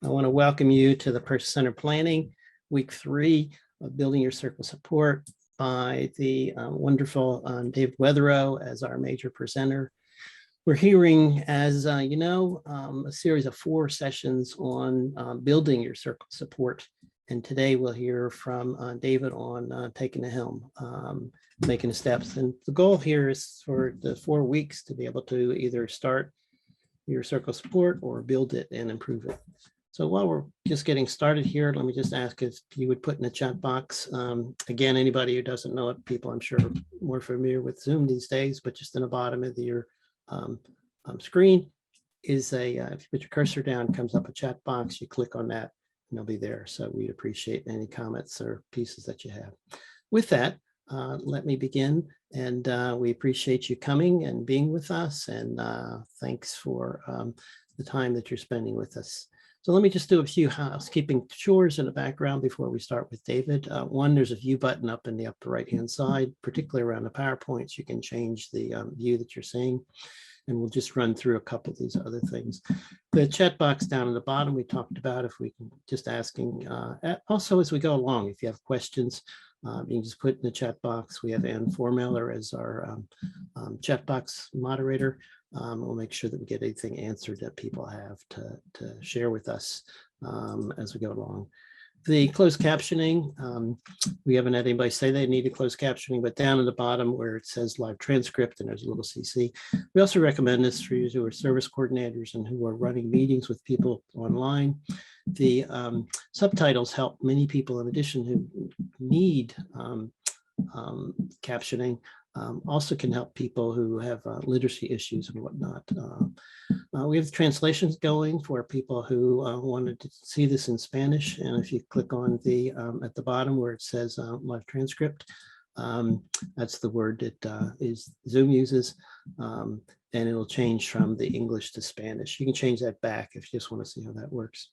I want to welcome you to the Person-Centered Planning, Week 3 of Building Your Circle Support by the wonderful David Wetherow as our major presenter. We're hearing, as you know, a series of 4 sessions on building your circle support. And today we'll hear from David on taking the helm, making the steps. And the goal here is for the 4 weeks to be able to either start your circle support or build it and improve it. So while we're just getting started here, let me just ask if you would put in the chat box. Again, anybody who doesn't know it, people I'm sure are more familiar with Zoom these days, but just in the bottom of your screen is if you put your cursor down, comes up a chat box, you click on that and they'll be there. So we appreciate any comments or pieces that you have. With that, let me begin. And we appreciate you coming and being with us. And thanks for the time that you're spending with us. So let me just do a few housekeeping chores in the background before we start with David. One, there's a view button up in the upper right-hand side, particularly around the PowerPoints. You can change the view that you're seeing. And we'll just run through a couple of these other things. The chat box down at the bottom, we talked about if we can just asking. Also, as we go along, if you have questions, you can just put in the chat box. We have Ann Formeller as our chat box moderator. We'll make sure that we get anything answered that people have to share with us as we go along. The closed captioning, we haven't had anybody say they needed closed captioning, but down at the bottom where it says live transcript and there's a little CC. We also recommend this for you who are service coordinators and who are running meetings with people online. The subtitles help many people in addition who need captioning. Also can help people who have literacy issues and whatnot. We have translations going for people who wanted to see this in Spanish. And if you click on the at the bottom where it says live transcript, that's the word that is Zoom uses. And it'll change from the English to Spanish. You can change that back if you just want to see how that works.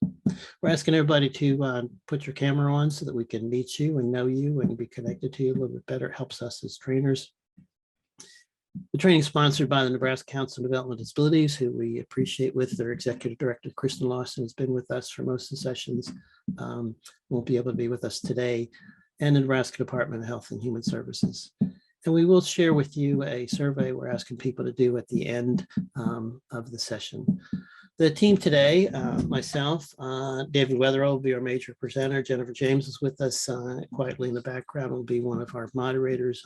We're asking everybody to put your camera on so that we can meet you and know you and be connected to you a little bit better. It helps us as trainers. The training is sponsored by the Nebraska Council of Developmental Disabilities, who we appreciate with their executive director, Kristen Lawson, has been with us for most of the sessions. Won't be able to be with us today, and the Nebraska Department of Health and Human Services. And we will share with you a survey we're asking people to do at the end of the session. The team today, myself, David Wetherow will be our major presenter. Jennifer James is with us quietly in the background, will be one of our moderators.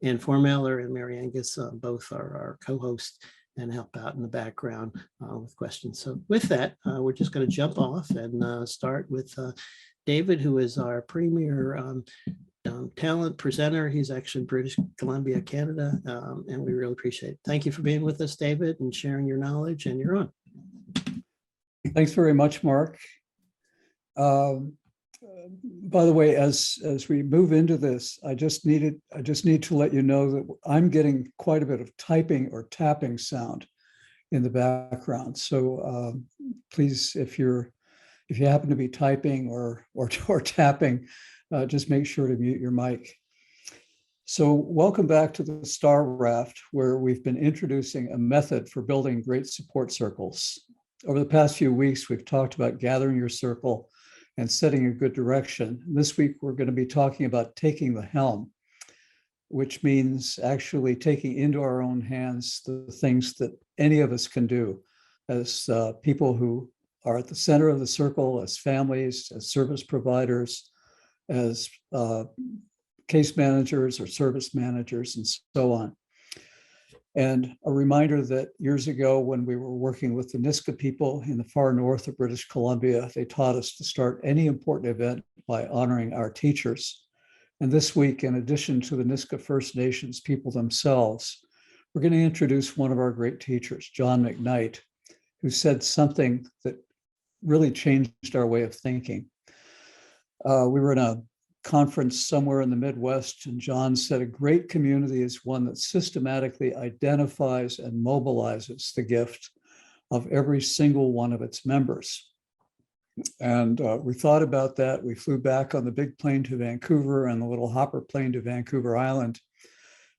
Ann Formeller and Mary Angus both are our co-hosts and help out in the background with questions. So with that, we're just going to jump off and start with David, who is our premier talent presenter. He's actually British Columbia, Canada, and we really appreciate it. Thank you for being with us, David, and sharing your knowledge, and you're on. Thanks very much, Mark. By the way, as we move into this, I just need to let you know that I'm getting quite a bit of typing or tapping sound in the background. So please, if you happen to be typing or tapping, just make sure to mute your mic. So welcome back to the Star Raft, where we've been introducing a method for building great support circles. Over the past few weeks, we've talked about gathering your circle and setting a good direction. This week, we're going to be talking about taking the helm, which means actually taking into our own hands the things that any of us can do as people who are at the center of the circle, as families, as service providers, as case managers or service managers, and so on. And a reminder that years ago, when we were working with the Nisga'a people in the far north of British Columbia, they taught us to start any important event by honoring our teachers. And this week, in addition to the Nisga'a First Nations people themselves, we're going to introduce one of our great teachers, John McKnight, who said something that really changed our way of thinking. We were in a conference somewhere in the Midwest, and John said a great community is one that systematically identifies and mobilizes the gift of every single one of its members. And we thought about that. We flew back on the big plane to Vancouver and the little hopper plane to Vancouver Island.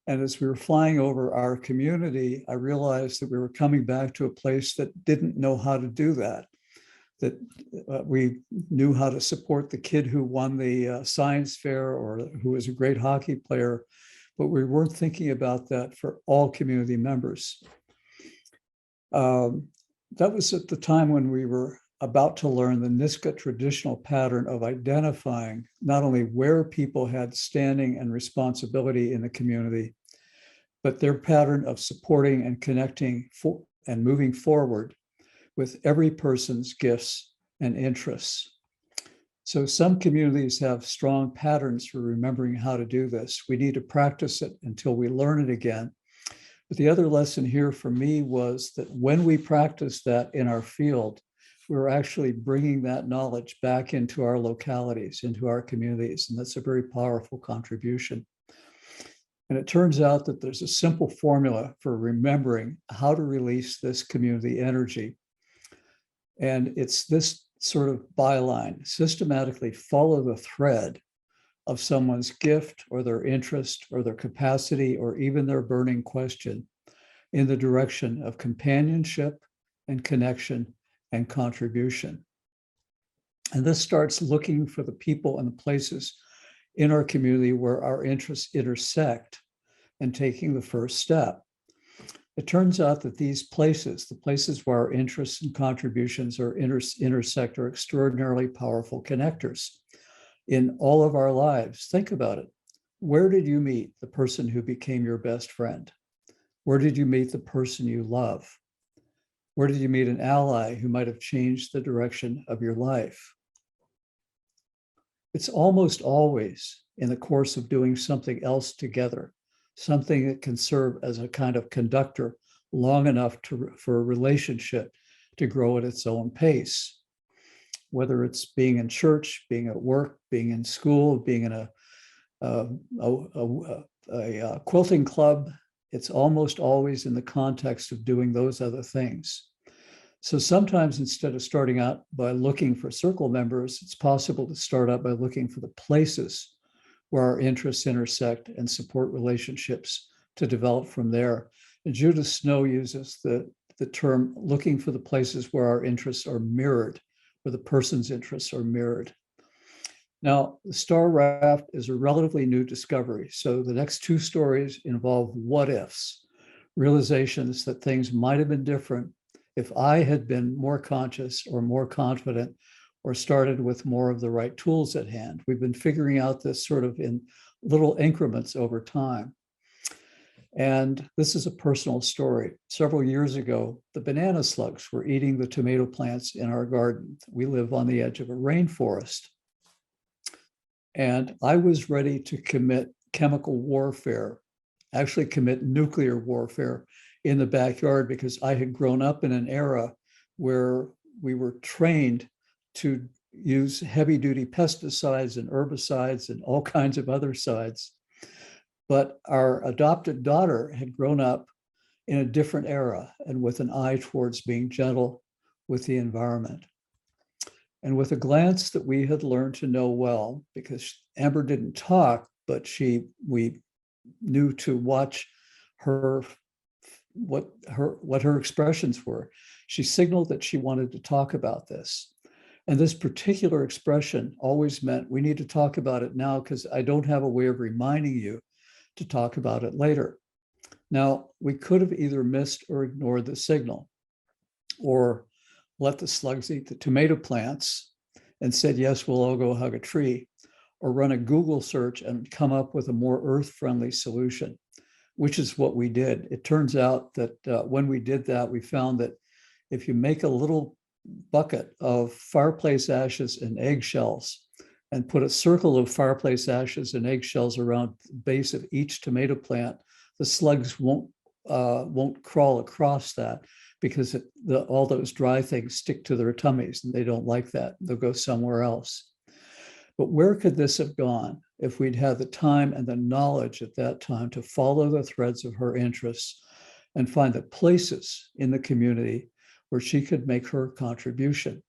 And as we were flying over our community, I realized that we were coming back to a place that didn't know how to do that. that we knew how to support the kid who won the science fair or who was a great hockey player, but we weren't thinking about that for all community members. That was at the time when we were about to learn the Niska traditional pattern of identifying not only where people had standing and responsibility in the community, but their pattern of supporting and connecting and moving forward with every person's gifts and interests. So some communities have strong patterns for remembering how to do this. We need to practice it until we learn it again. But the other lesson here for me was that when we practice that in our field, we're actually bringing that knowledge back into our localities, into our communities, and that's a very powerful contribution. And it turns out that there's a simple formula for remembering how to release this community energy. And it's this sort of byline: systematically follow the thread of someone's gift or their interest or their capacity or even their burning question in the direction of companionship and connection and contribution. And this starts looking for the people and the places in our community where our interests intersect and taking the first step. It turns out that these places, the places where our interests and contributions are intersect, are extraordinarily powerful connectors in all of our lives. Think about it. Where did you meet the person who became your best friend? Where did you meet the person you love? Where did you meet an ally who might have changed the direction of your life? It's almost always in the course of doing something else together, something that can serve as a kind of conductor long enough for a relationship to grow at its own pace. Whether it's being in church, being at work, being in school, being in a quilting club, it's almost always in the context of doing those other things. So sometimes instead of starting out by looking for circle members, it's possible to start out by looking for the places where our interests intersect and support relationships to develop from there. And Judith Snow uses the term looking for the places where our interests are mirrored, where the person's interests are mirrored. Now, the star raft is a relatively new discovery. So the next two stories involve what ifs, realizations that things might have been different if I had been more conscious or more confident or started with more of the right tools at hand. We've been figuring out this sort of in little increments over time. And this is a personal story. Several years ago, the banana slugs were eating the tomato plants in our garden. We live on the edge of a rainforest. And I was ready to commit chemical warfare, actually commit nuclear warfare in the backyard, because I had grown up in an era where we were trained to use heavy-duty pesticides and herbicides and all kinds of other sides. But our adopted daughter had grown up in a different era and with an eye towards being gentle with the environment. And with a glance that we had learned to know well, because Amber didn't talk, but we knew to watch her, what her expressions were. She signaled that she wanted to talk about this. And this particular expression always meant we need to talk about it now, because I don't have a way of reminding you to talk about it later. Now, we could have either missed or ignored the signal, or let the slugs eat the tomato plants and said, yes, we'll all go hug a tree, or run a Google search and come up with a more earth-friendly solution, which is what we did. It turns out that when we did that, we found that if you make a little bucket of fireplace ashes and eggshells and put a circle of fireplace ashes and eggshells around the base of each tomato plant, the slugs won't crawl across that, because all those dry things stick to their tummies and they don't like that. They'll go somewhere else. But where could this have gone if we'd had the time and the knowledge at that time to follow the threads of her interests and find the places in the community where she could make her contribution?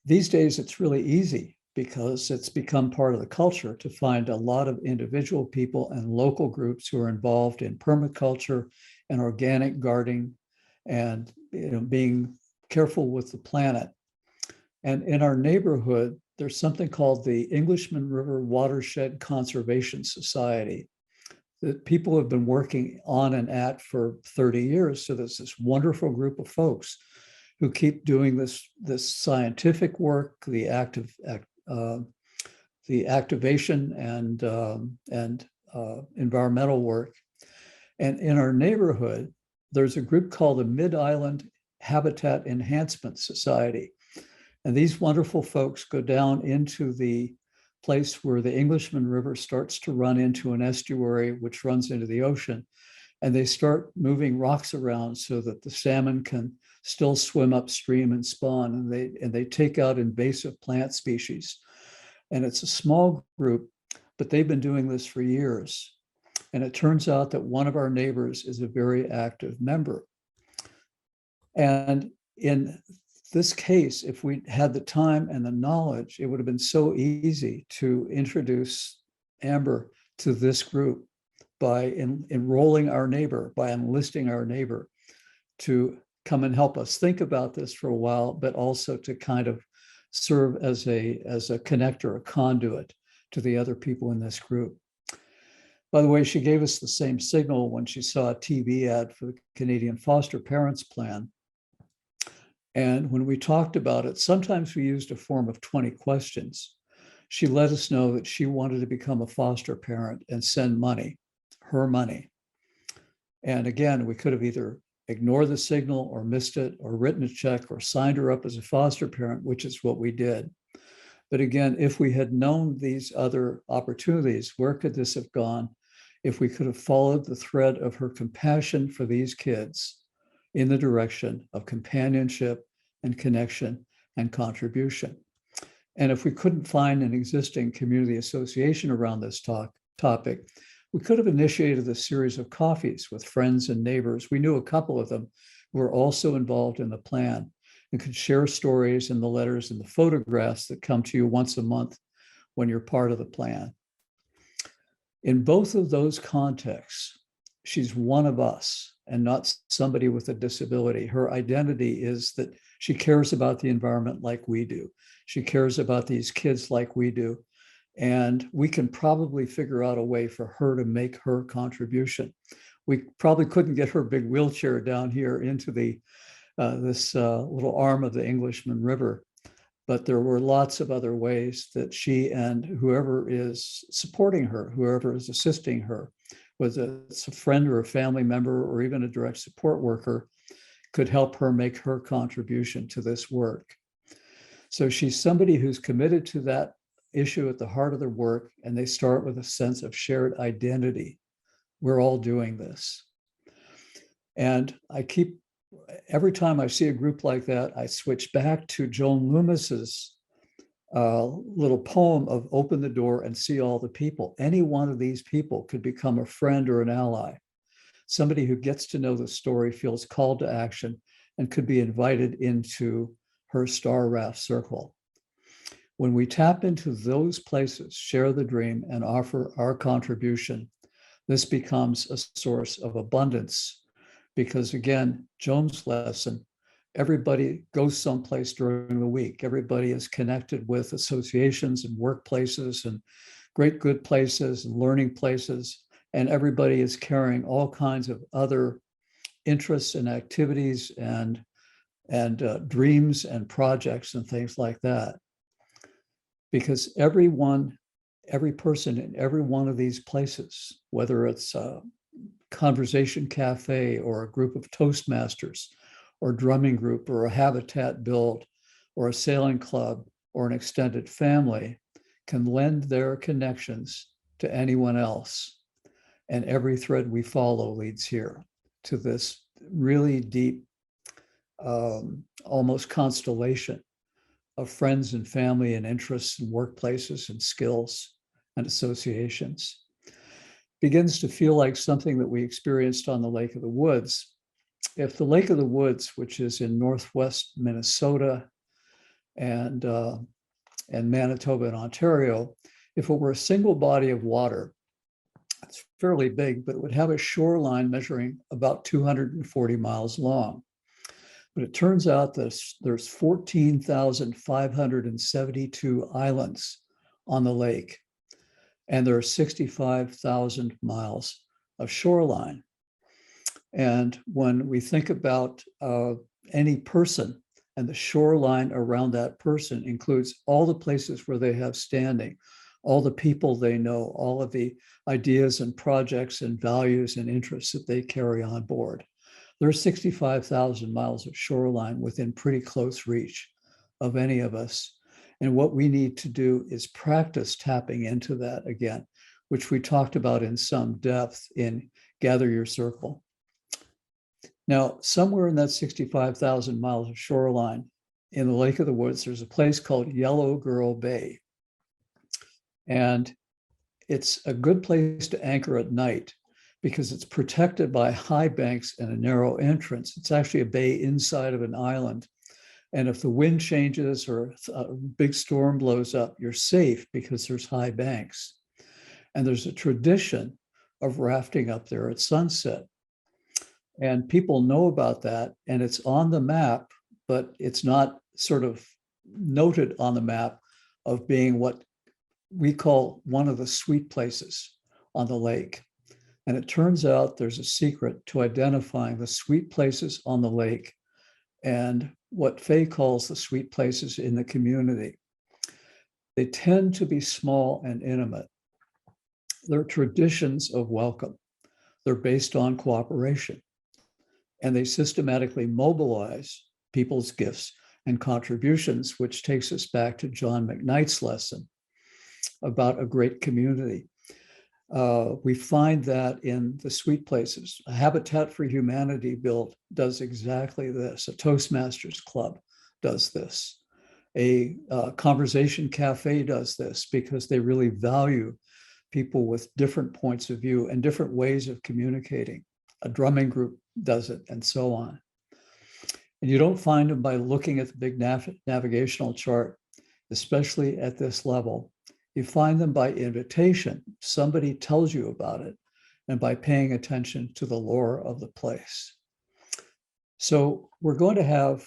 These days, it's really easy because it's become part of the culture to find a lot of individual people and local groups who are involved in permaculture and organic gardening and being careful with the planet. And in our neighborhood, there's something called the Englishman River Watershed Conservation Society that people have been working on and at for 30 years. So there's this wonderful group of folks who keep doing this scientific work, the activation and environmental work. And in our neighborhood, there's a group called the Mid-Island Habitat Enhancement Society. And these wonderful folks go down into the place where the Englishman River starts to run into an estuary, which runs into the ocean. And they start moving rocks around so that the salmon can still swim upstream and spawn. And they take out invasive plant species. And it's a small group, but they've been doing this for years. And it turns out that one of our neighbors is a very active member. And in this case, if we had the time and the knowledge, it would have been so easy to introduce Amber to this group by enrolling our neighbor, by enlisting our neighbor to come and help us think about this for a while, but also to kind of serve as a connector, a conduit to the other people in this group. By the way, she gave us the same signal when she saw a TV ad for the Canadian Foster Parents Plan. And when we talked about it, sometimes we used a form of 20 questions. She let us know that she wanted to become a foster parent and send money, her money. And again, we could have either ignored the signal or missed it or written a check or signed her up as a foster parent, which is what we did. But again, if we had known these other opportunities, where could this have gone? If we could have followed the thread of her compassion for these kids in the direction of companionship and connection and contribution. And if we couldn't find an existing community association around this topic, we could have initiated a series of coffees with friends and neighbors. We knew a couple of them who were also involved in the plan and could share stories and the letters and the photographs that come to you once a month when you're part of the plan. In both of those contexts, she's one of us and not somebody with a disability. Her identity is that she cares about the environment like we do. She cares about these kids like we do. And we can probably figure out a way for her to make her contribution. We probably couldn't get her big wheelchair down here into this little arm of the Englishman River, but there were lots of other ways that she and whoever is supporting her, whoever is assisting her, whether it's a friend or a family member or even a direct support worker, could help her make her contribution to this work. So she's somebody who's committed to that issue at the heart of their work, and they start with a sense of shared identity. We're all doing this. And every time I see a group like that, I switch back to Joan Loomis's little poem of open the door and see all the people. Any one of these people could become a friend or an ally. Somebody who gets to know the story, feels called to action, and could be invited into her Star Raft circle. When we tap into those places, share the dream, and offer our contribution, this becomes a source of abundance. Because again, Joan's lesson, everybody goes someplace during the week. Everybody is connected with associations and workplaces and great good places and learning places. And everybody is carrying all kinds of other interests and activities and dreams and projects and things like that. Because every person in every one of these places, whether it's a conversation cafe or a group of Toastmasters or drumming group or a habitat build or a sailing club or an extended family, can lend their connections to anyone else. And every thread we follow leads here to this really deep, almost constellation of friends and family and interests and workplaces and skills and associations. Begins to feel like something that we experienced on the Lake of the Woods. If the Lake of the Woods, which is in northwest Minnesota and Manitoba and Ontario, if it were a single body of water, it's fairly big, but it would have a shoreline measuring about 240 miles long. But it turns out there's 14,572 islands on the lake, and there are 65,000 miles of shoreline. And when we think about any person, and the shoreline around that person includes all the places where they have standing, all the people they know, all of the ideas and projects and values and interests that they carry on board. There's 65,000 miles of shoreline within pretty close reach of any of us. And what we need to do is practice tapping into that again, which we talked about in some depth in Gather Your Circle. Now, somewhere in that 65,000 miles of shoreline in the Lake of the Woods, there's a place called Yellow Girl Bay. And it's a good place to anchor at night because it's protected by high banks and a narrow entrance. It's actually a bay inside of an island. And if the wind changes or a big storm blows up, you're safe because there's high banks. And there's a tradition of rafting up there at sunset. And people know about that, and it's on the map, but it's not sort of noted on the map of being what we call one of the sweet places on the lake. And it turns out there's a secret to identifying the sweet places on the lake and what Faye calls the sweet places in the community. They tend to be small and intimate. They're traditions of welcome. They're based on cooperation. And they systematically mobilize people's gifts and contributions, which takes us back to John McKnight's lesson about a great community. We find that in the sweet places. A Habitat for Humanity build does exactly this. A Toastmasters Club does this. A Conversation Cafe does this because they really value people with different points of view and different ways of communicating. A drumming group does it, and so on. And you don't find them by looking at the big navigational chart, especially at this level. You find them by invitation. Somebody tells you about it, and by paying attention to the lore of the place. So we're going to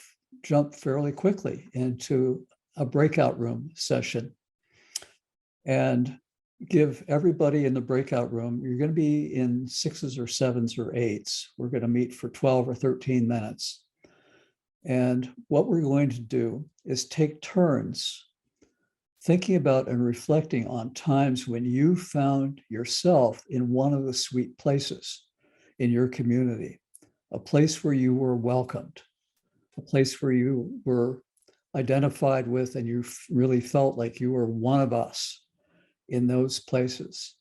jump fairly quickly into a breakout room session and give everybody in the breakout room, you're going to be in 6s or 7s or 8s. We're going to meet for 12 or 13 minutes. And what we're going to do is take turns thinking about and reflecting on times when you found yourself in one of the sweet places in your community, a place where you were welcomed, a place where you were identified with and you really felt like you were one of us in those places.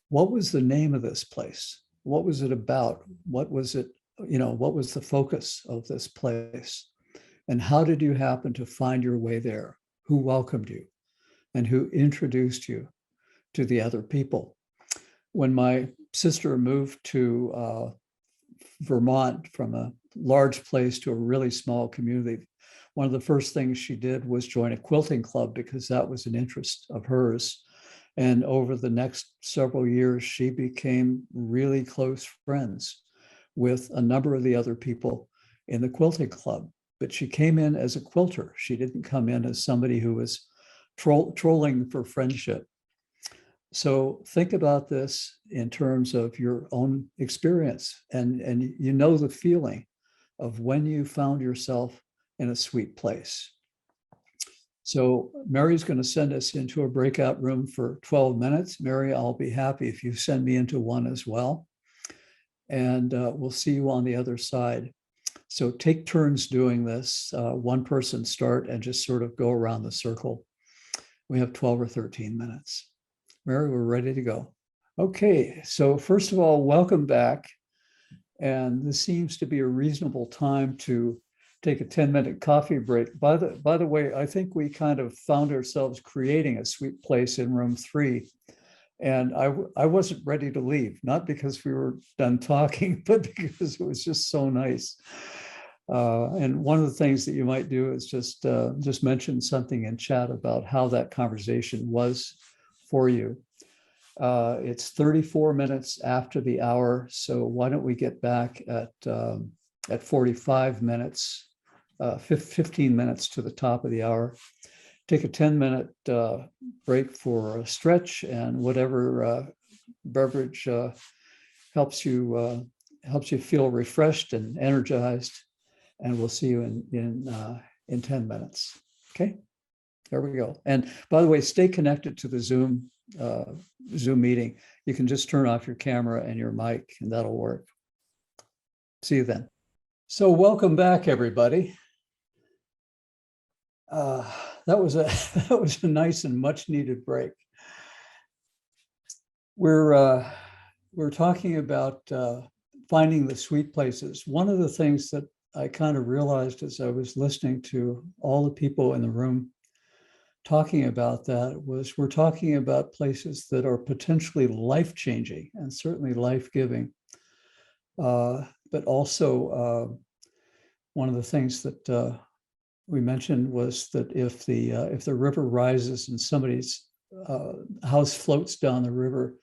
What was the name of this place? What was it about? What was it, what was the focus of this place? And how did you happen to find your way there? Who welcomed you and who introduced you to the other people? When my sister moved to Vermont from a large place to a really small community, one of the first things she did was join a quilting club because that was an interest of hers. And over the next several years, she became really close friends with a number of the other people in the quilting club. But she came in as a quilter. She didn't come in as somebody who was trolling for friendship. So think about this in terms of your own experience, and you know the feeling of when you found yourself in a sweet place. So Mary's going to send us into a breakout room for 12 minutes. Mary, I'll be happy if you send me into one as well. And we'll see you on the other side. So take turns doing this. One person start and just sort of go around the circle. We have 12 or 13 minutes. Mary, we're ready to go. Okay, so first of all, welcome back. And this seems to be a reasonable time to take a 10-minute coffee break. By the way, I think we kind of found ourselves creating a sweet place in room 3. And I wasn't ready to leave, not because we were done talking, but because it was just so nice. And one of the things that you might do is just mention something in chat about how that conversation was for you. It's 34 minutes after the hour, so why don't we get back at at 45 minutes, 15 minutes to the top of the hour. Take a 10-minute break for a stretch, and whatever beverage helps you feel refreshed and energized. And we'll see you in 10 minutes. Okay, there we go. And by the way, stay connected to the Zoom meeting. You can just turn off your camera and your mic, and that'll work. See you then. So welcome back, everybody. That was a nice and much needed break. We're talking about finding the sweet places. One of the things that I kind of realized as I was listening to all the people in the room talking about that was we're talking about places that are potentially life-changing and certainly life-giving. But also one of the things that we mentioned was that if the river rises and somebody's house floats down the river,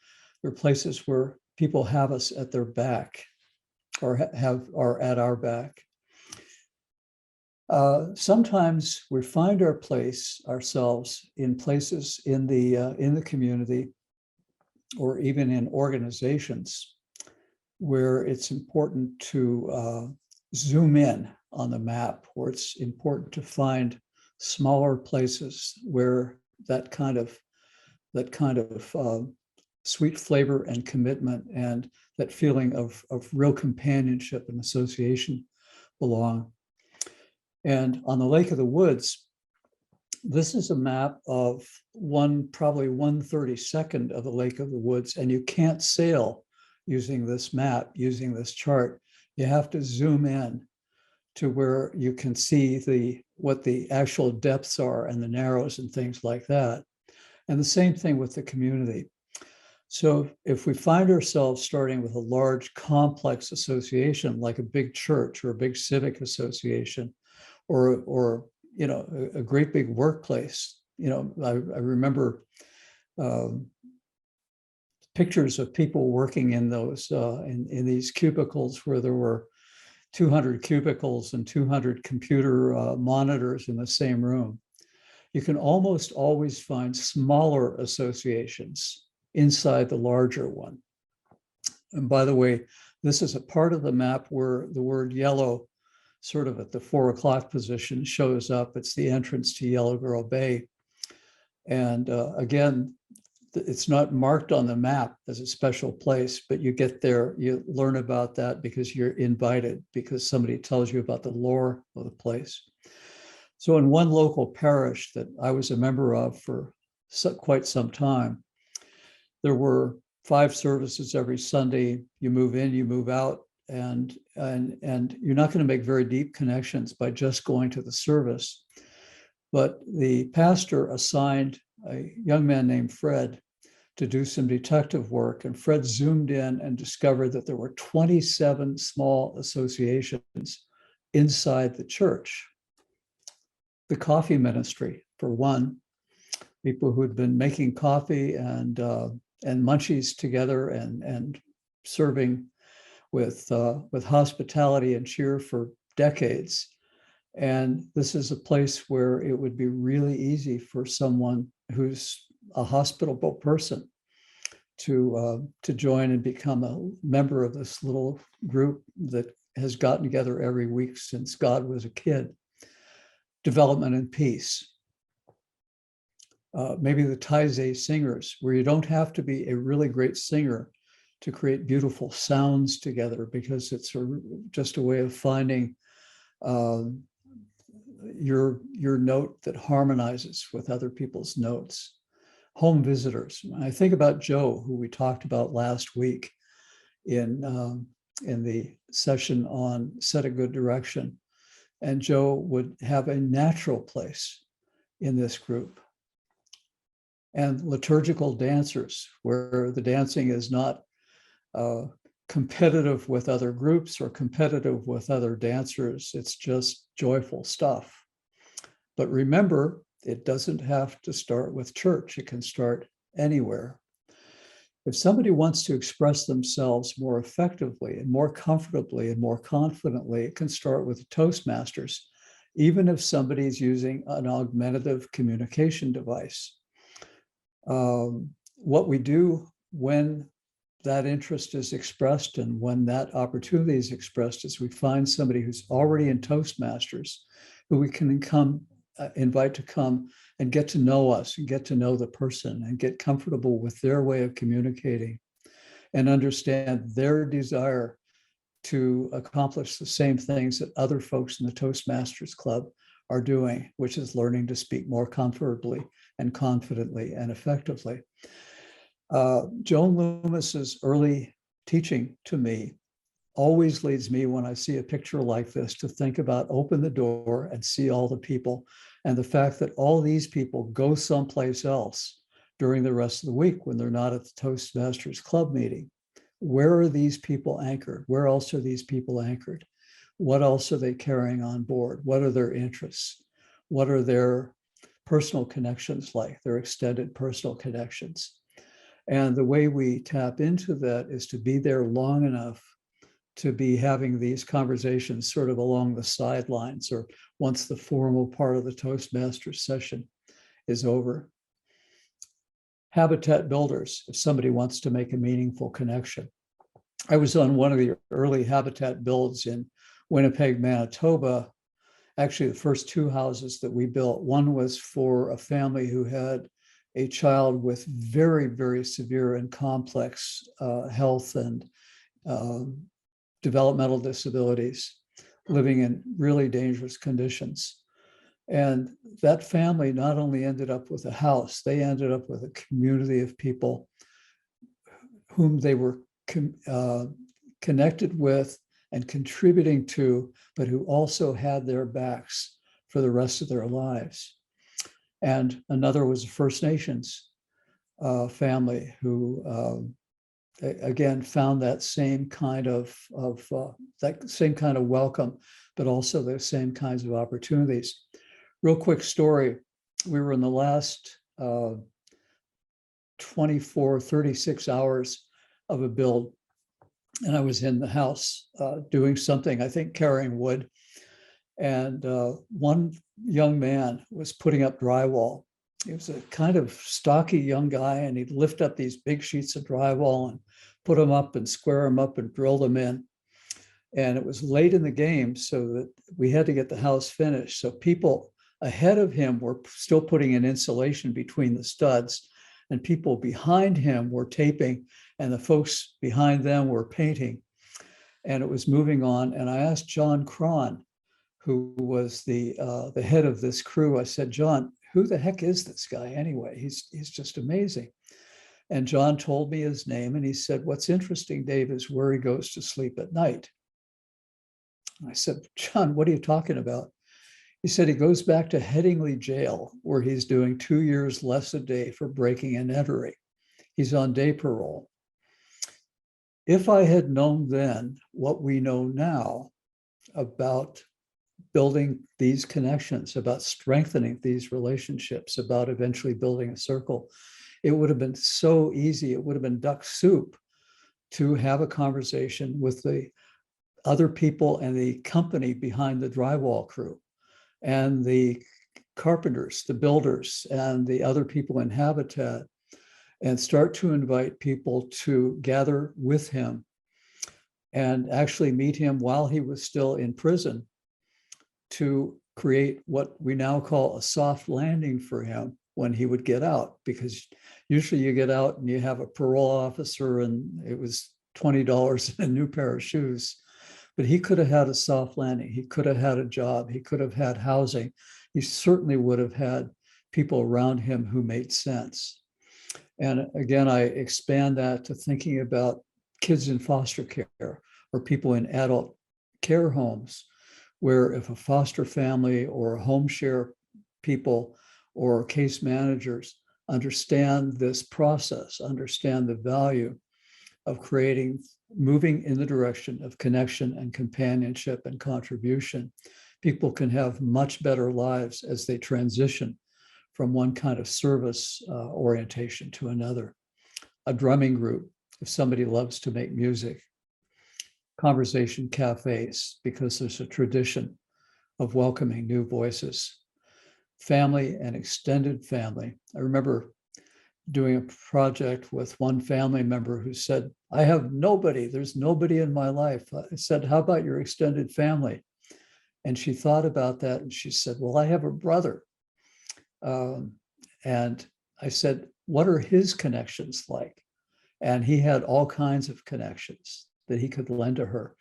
there are places where people have us at their back or are at our back. Sometimes we find ourselves in places in the community or even in organizations where it's important to zoom in on the map, where it's important to find smaller places where that kind of sweet flavor and commitment and that feeling of real companionship and association belong. And on the Lake of the Woods, this is a map of probably 1/32 of the Lake of the Woods, and you can't sail using this map, using this chart. You have to zoom in to where you can see what the actual depths are and the narrows and things like that. And the same thing with the community. So if we find ourselves starting with a large complex association, like a big church or a big civic association, or a great big workplace, I remember pictures of people working in those in these cubicles where there were 200 cubicles and 200 computer monitors in the same room. You can almost always find smaller associations inside the larger one. And by the way, this is a part of the map where the word yellow, sort of at the 4 o'clock position, shows up. It's the entrance to Yellow Girl Bay. And again, it's not marked on the map as a special place, but you get there, you learn about that because you're invited, because somebody tells you about the lore of the place. So in one local parish that I was a member of for quite some time, there were 5 services every Sunday. You move in, you move out, and you're not going to make very deep connections by just going to the service. But the pastor assigned a young man named Fred to do some detective work, and Fred zoomed in and discovered that there were 27 small associations inside the church. The coffee ministry, for one, people who'd been making coffee and munchies together and serving with hospitality and cheer for decades. And this is a place where it would be really easy for someone who's a hospitable person to join and become a member of this little group that has gotten together every week since God was a kid. Development and Peace. Maybe the Taizé singers, where you don't have to be a really great singer to create beautiful sounds together, because it's just a way of finding your note that harmonizes with other people's notes. Home visitors. I think about Joe, who we talked about last week in the session on Set a Good Direction. And Joe would have a natural place in this group. And liturgical dancers, where the dancing is not competitive with other groups or competitive with other dancers. It's just joyful stuff. But remember, it doesn't have to start with church. It can start anywhere. If somebody wants to express themselves more effectively and more comfortably and more confidently, it can start with the Toastmasters, even if somebody's using an augmentative communication device. What we do when that interest is expressed and when that opportunity is expressed is we find somebody who's already in Toastmasters who we can invite to come and get to know us and get to know the person and get comfortable with their way of communicating and understand their desire to accomplish the same things that other folks in the Toastmasters Club are doing, which is learning to speak more comfortably and confidently and effectively. Joan Loomis's early teaching to me always leads me, when I see a picture like this, to think about open the door and see all the people, and the fact that all these people go someplace else during the rest of the week when they're not at the Toastmasters Club meeting. Where are these people anchored? Where else are these people anchored? What else are they carrying on board? What are their interests? What are their personal connections like, their extended personal connections? And the way we tap into that is to be there long enough to be having these conversations sort of along the sidelines or once the formal part of the Toastmasters session is over. Habitat builders, if somebody wants to make a meaningful connection. I was on one of the early habitat builds in Winnipeg, Manitoba. Actually, the first two houses that we built, one was for a family who had a child with very, very severe and complex health and developmental disabilities, living in really dangerous conditions. And that family not only ended up with a house, they ended up with a community of people whom they were connected with and contributing to, but who also had their backs for the rest of their lives. And another was a First Nations family who, again, found that same kind of welcome, but also the same kinds of opportunities. Real quick story. We were in the last 36 hours of a build, and I was in the house doing something, I think carrying wood. And one young man was putting up drywall. He was a kind of stocky young guy, and he'd lift up these big sheets of drywall and put them up and square them up and drill them in. And it was late in the game, so that we had to get the house finished. So people ahead of him were still putting in insulation between the studs, and people behind him were taping, and the folks behind them were painting. And it was moving on. And I asked John Cron, who was the head of this crew, I said, John, who the heck is this guy anyway? He's just amazing. And John told me his name, and he said, what's interesting, Dave, is where he goes to sleep at night. And I said, John, what are you talking about? He said he goes back to Headingley Jail, where he's doing 2 years less a day for breaking and entering. He's on day parole. If I had known then what we know now about building these connections, about strengthening these relationships, about eventually building a circle, it would have been so easy. It would have been duck soup to have a conversation with the other people and the company behind the drywall crew and the carpenters, the builders, and the other people in Habitat, and start to invite people to gather with him and actually meet him while he was still in prison to create what we now call a soft landing for him when he would get out, because usually you get out and you have a parole officer and it was $20 and a new pair of shoes. But he could have had a soft landing. He could have had a job. He could have had housing. He certainly would have had people around him who made sense. And again, I expand that to thinking about kids in foster care or people in adult care homes, where if a foster family or a home share people or case managers understand this process, understand the value of moving in the direction of connection and companionship and contribution, people can have much better lives as they transition from one kind of service orientation to another. a drumming group, if somebody loves to make music, conversation cafes, because there's a tradition of welcoming new voices, family and extended family. I remember doing a project with one family member who said, I have nobody, there's nobody in my life. I said, how about your extended family? And she thought about that and she said, well, I have a brother. And I said, what are his connections like? And he had all kinds of connections that he could lend to her.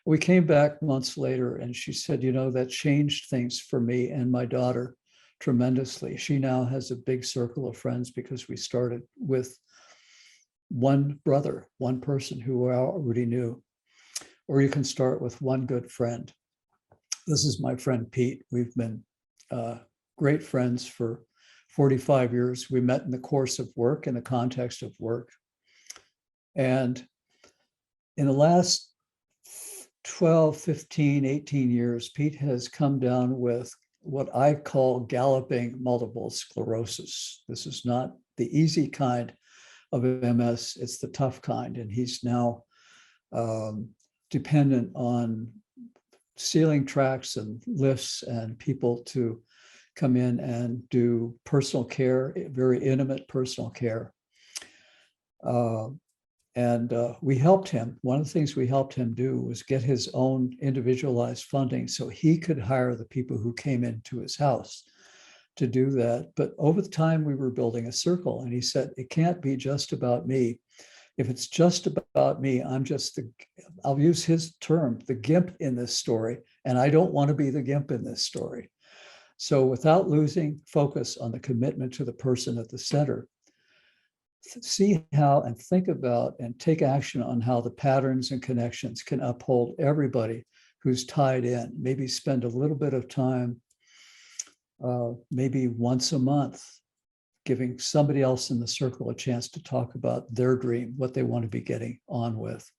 We came back months later and she said, you know, that changed things for me and my daughter tremendously. She now has a big circle of friends because we started with one brother, one person who I already knew. Or you can start with one good friend. This is my friend Pete. We've been great friends for 45 years. We met in the course of work, in the context of work. And in the last 12, 15, 18 years, Pete has come down with what I call galloping multiple sclerosis. This is not the easy kind of MS, it's the tough kind. And he's now dependent on ceiling tracks and lifts and people to come in and do personal care, very intimate personal care. And we helped him. One of the things we helped him do was get his own individualized funding so he could hire the people who came into his house to do that. But over the time, we were building a circle. And he said, it can't be just about me. If it's just about me, I'm just I'll use his term, the Gimp in this story. And I don't want to be the Gimp in this story. So without losing focus on the commitment to the person at the center, see how and think about and take action on how the patterns and connections can uphold everybody who's tied in. Maybe spend a little bit of time, maybe once a month, giving somebody else in the circle a chance to talk about their dream, what they want to be getting on with,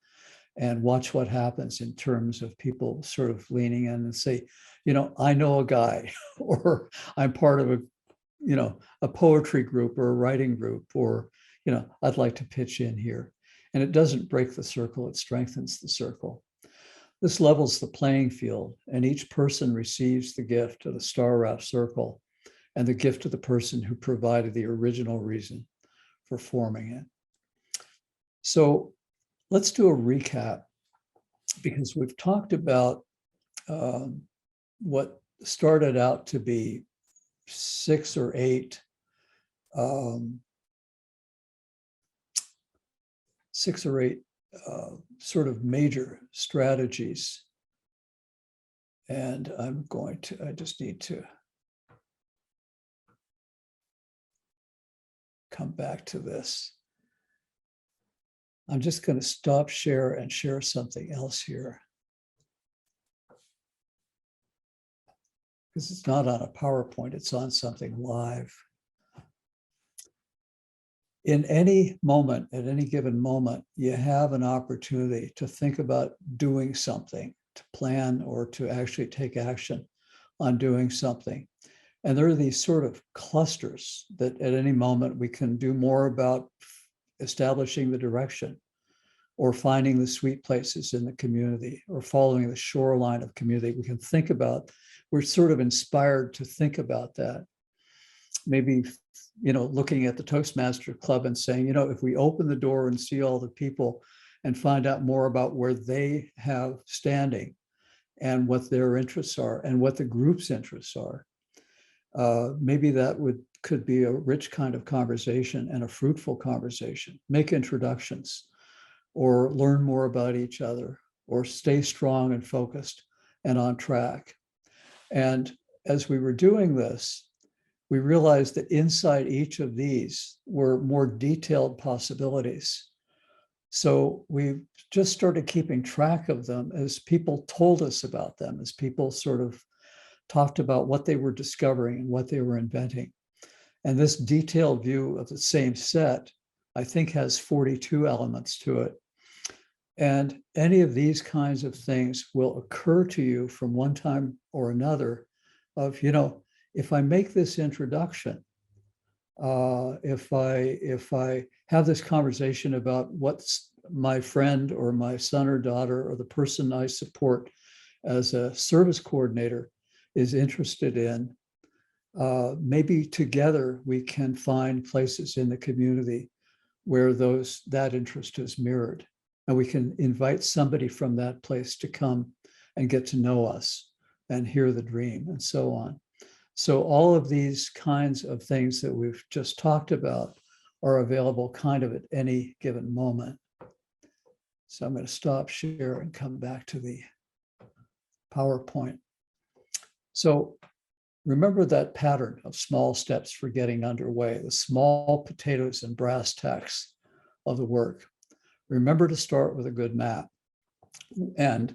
and watch what happens in terms of people sort of leaning in and say, you know, I know a guy, or I'm part of a poetry group or a writing group, or I'd like to pitch in here. And it doesn't break the circle, it strengthens the circle. This levels the playing field, and each person receives the gift of the star-wrapped circle and the gift of the person who provided the original reason for forming it. So let's do a recap, because we've talked about what started out to be 6 or 8 sort of major strategies. And I just need to come back to this. I'm just going to stop share and share something else here, because it's not on a PowerPoint, it's on something live. In any moment, at any given moment, you have an opportunity to think about doing something, to plan or to actually take action on doing something. And there are these sort of clusters that at any moment we can do more about establishing the direction, or finding the sweet places in the community, or following the shoreline of community. We can think about, we're sort of inspired to think about that. Maybe looking at the Toastmaster Club and saying, if we open the door and see all the people and find out more about where they have standing and what their interests are and what the group's interests are, maybe that could be a rich kind of conversation and a fruitful conversation. Make introductions, or learn more about each other, or stay strong and focused and on track. And as we were doing this, we realized that inside each of these were more detailed possibilities. So we just started keeping track of them as people told us about them, as people sort of talked about what they were discovering and what they were inventing. And this detailed view of the same set, I think, has 42 elements to it. And any of these kinds of things will occur to you from one time or another of, if I make this introduction, if I have this conversation about what's my friend or my son or daughter or the person I support as a service coordinator is interested in, maybe together we can find places in the community where that interest is mirrored. And we can invite somebody from that place to come and get to know us and hear the dream and so on. So all of these kinds of things that we've just talked about are available kind of at any given moment. So I'm going to stop share and come back to the PowerPoint. So remember that pattern of small steps for getting underway, the small potatoes and brass tacks of the work. Remember to start with a good map. And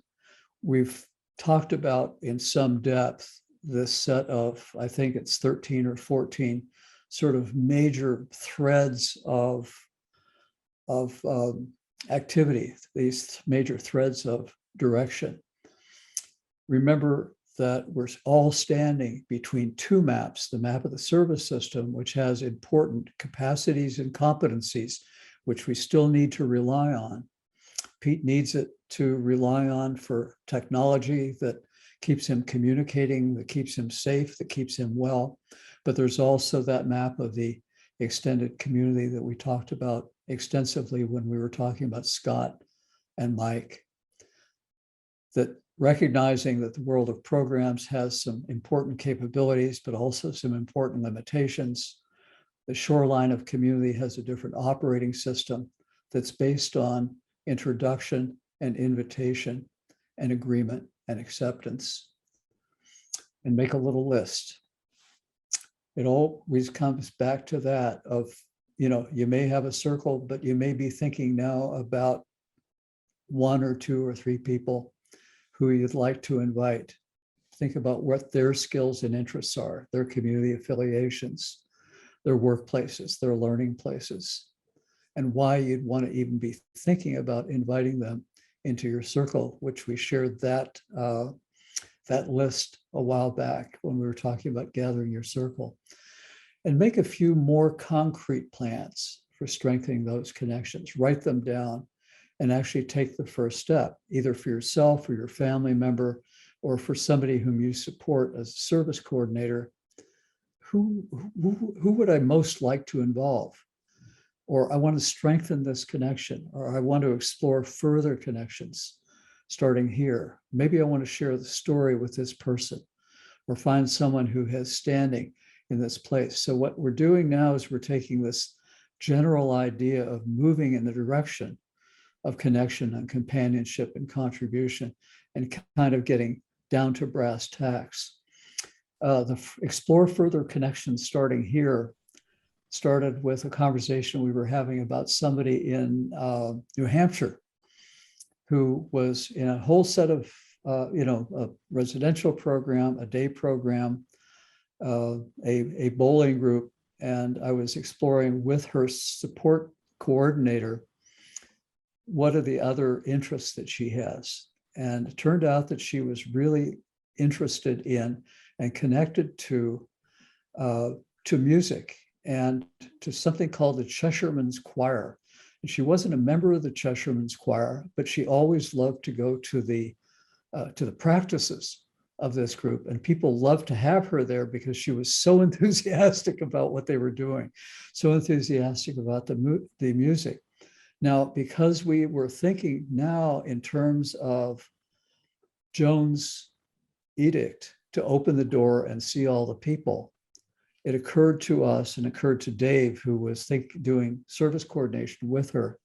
we've talked about in some depth this set of, I think it's 13 or 14 sort of major threads of activity, these major threads of direction. Remember that we're all standing between two maps, the map of the service system, which has important capacities and competencies, which we still need to rely on. Pete needs it to rely on for technology that keeps him communicating, that keeps him safe, that keeps him well. But there's also that map of the extended community that we talked about extensively when we were talking about Scott and Mike. That recognizing that the world of programs has some important capabilities, but also some important limitations. The shoreline of community has a different operating system that's based on introduction and invitation and agreement and acceptance. And make a little list. It always comes back to that of, you may have a circle, but you may be thinking now about one or two or three people who you'd like to invite. Think about what their skills and interests are, their community affiliations, their workplaces, their learning places, and why you'd want to even be thinking about inviting them into your circle, which we shared that list a while back when we were talking about gathering your circle. And make a few more concrete plans for strengthening those connections. Write them down and actually take the first step, either for yourself or your family member, or for somebody whom you support as a service coordinator. Who would I most like to involve? Or I want to strengthen this connection, or I want to explore further connections starting here. Maybe I want to share the story with this person, or find someone who has standing in this place. So what we're doing now is we're taking this general idea of moving in the direction of connection and companionship and contribution, and kind of getting down to brass tacks. The explore further connections starting here started with a conversation we were having about somebody in New Hampshire who was in a whole set of, a residential program, a day program, a bowling group. And I was exploring with her support coordinator, what are the other interests that she has? And it turned out that she was really interested in and connected to music and to something called the Cheshireman's Choir. And she wasn't a member of the Cheshireman's Choir, but she always loved to go to the practices of this group. And people loved to have her there because she was so enthusiastic about what they were doing, so enthusiastic about the music. Now, because we were thinking now in terms of Joan's edict to open the door and see all the people, it occurred to us and occurred to Dave, who was doing service coordination with her,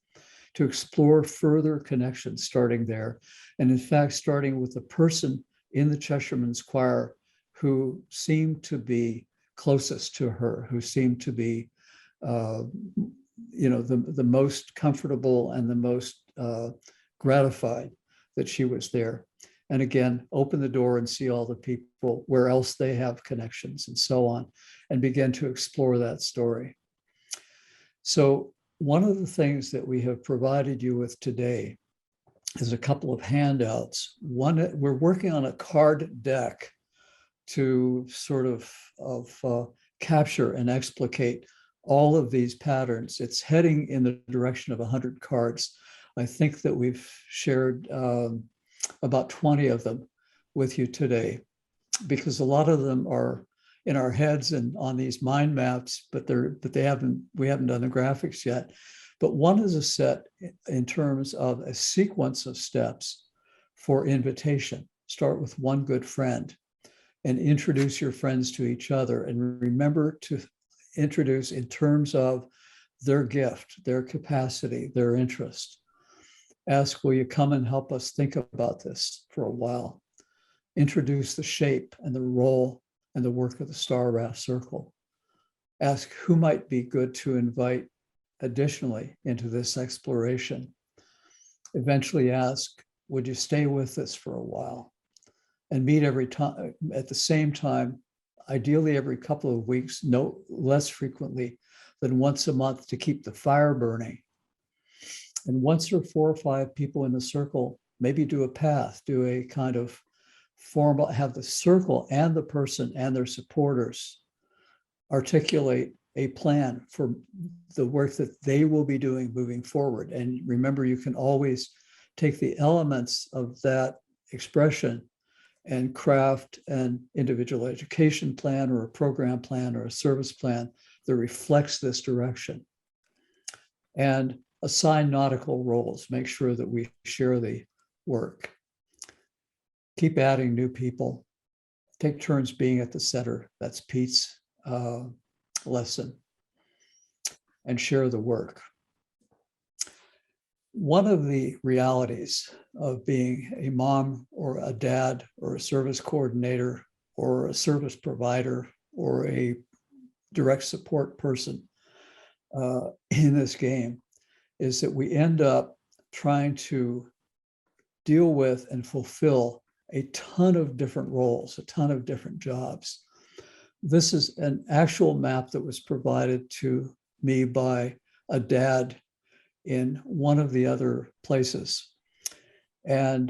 to explore further connections starting there. And in fact, starting with the person in the Cheshireman's Choir who seemed to be closest to her, who seemed to be the most comfortable and the most gratified that she was there. And again, open the door and see all the people where else they have connections and so on, and begin to explore that story. So one of the things that we have provided you with today is a couple of handouts. One, we're working on a card deck to sort of capture and explicate all of these patterns. It's heading in the direction of 100 cards. I think that we've shared about 20 of them with you today, because a lot of them are in our heads and on these mind maps, but we haven't done the graphics yet. But one is a set in terms of a sequence of steps for invitation. Start with one good friend and introduce your friends to each other, and remember to introduce in terms of their gift, their capacity, their interest. Ask, will you come and help us think about this for a while? Introduce the shape and the role and the work of the Star Raft Circle. Ask who might be good to invite additionally into this exploration. Eventually ask, would you stay with us for a while? And meet every time at the same time, ideally every couple of weeks, no less frequently than once a month, to keep the fire burning. And once or 4 or 5 people in the circle, maybe do a path, do a kind of formal, have the circle and the person and their supporters articulate a plan for the work that they will be doing moving forward. And remember, you can always take the elements of that expression and craft an individual education plan or a program plan or a service plan that reflects this direction. And assign nautical roles, make sure that we share the work. Keep adding new people. Take turns being at the center. That's Pete's lesson. And share the work. One of the realities of being a mom or a dad or a service coordinator or a service provider or a direct support person in this game is that we end up trying to deal with and fulfill a ton of different roles, a ton of different jobs. This is an actual map that was provided to me by a dad in one of the other places. And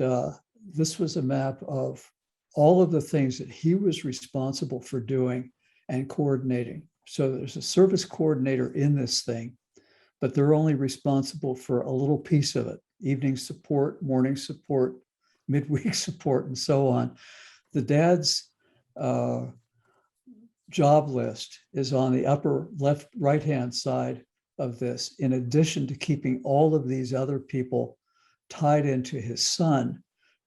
this was a map of all of the things that he was responsible for doing and coordinating. So there's a service coordinator in this thing, but they're only responsible for a little piece of it: evening support, morning support, midweek support, and so on. The dad's job list is on the upper left, right-hand side of this, in addition to keeping all of these other people tied into his son.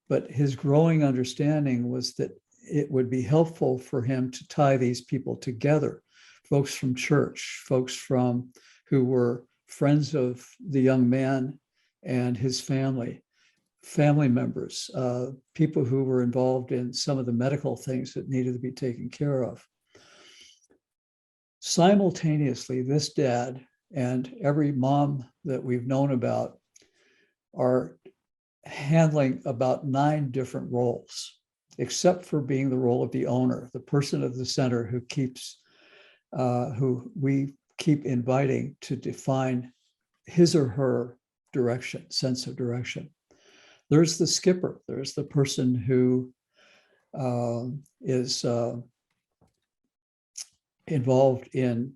But his growing understanding was that it would be helpful for him to tie these people together. Folks from church, folks who were friends of the young man and his family members, people who were involved in some of the medical things that needed to be taken care of. Simultaneously, this dad and every mom that we've known about are handling about 9 different roles, except for being the role of the owner, the person at the center who we keep inviting to define his or her direction, sense of direction. There's the skipper. There's the person who is involved in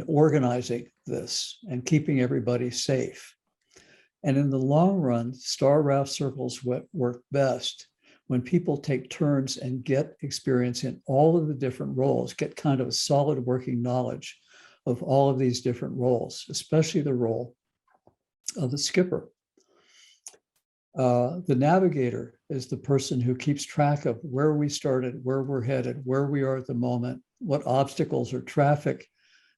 organizing this and keeping everybody safe. And in the long run, Star Raft circles work best when people take turns and get experience in all of the different roles, get kind of a solid working knowledge of all of these different roles, especially the role of the skipper. The navigator is the person who keeps track of where we started, where we're headed, where we are at the moment, what obstacles or traffic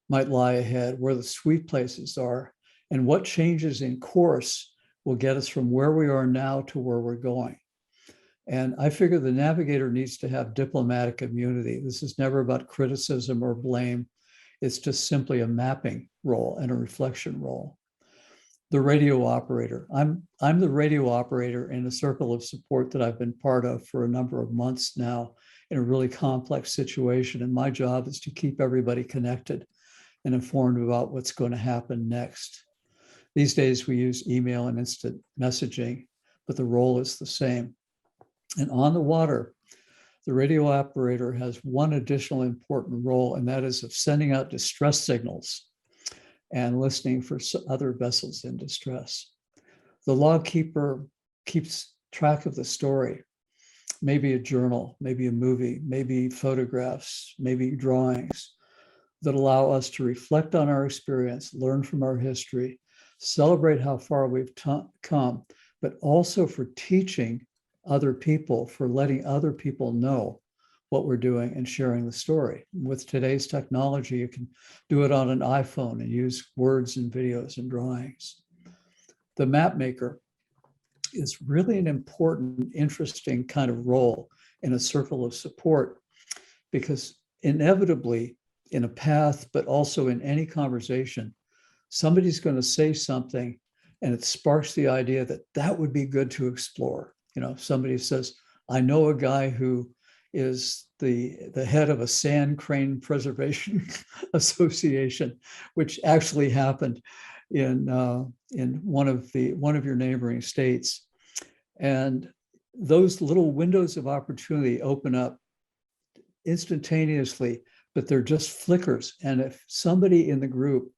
might lie ahead, where the sweet places are, and what changes in course will get us from where we are now to where we're going. And I figure the navigator needs to have diplomatic immunity. This is never about criticism or blame. It's just simply a mapping role and a reflection role. The radio operator. I'm the radio operator in a circle of support that I've been part of for a number of months now in a really complex situation. And my job is to keep everybody connected and informed about what's going to happen next. These days we use email and instant messaging, but the role is the same. And on the water, The radio operator has one additional important role, and that is of sending out distress signals and listening for other vessels in distress. The log keeper keeps track of the story, maybe a journal, maybe a movie, maybe photographs, maybe drawings that allow us to reflect on our experience, learn from our history, celebrate how far we've come, but also for teaching other people, for letting other people know what we're doing and sharing the story. With today's technology, you can do it on an iPhone and use words and videos and drawings. The map maker is really an important, interesting kind of role in a circle of support, because inevitably in a path, but also in any conversation, somebody's going to say something and it sparks the idea that that would be good to explore. You know, somebody says, I know a guy who is the head of a sand crane preservation association, which actually happened in one of your neighboring states. And those little windows of opportunity open up instantaneously, but they're just flickers. And if somebody in the group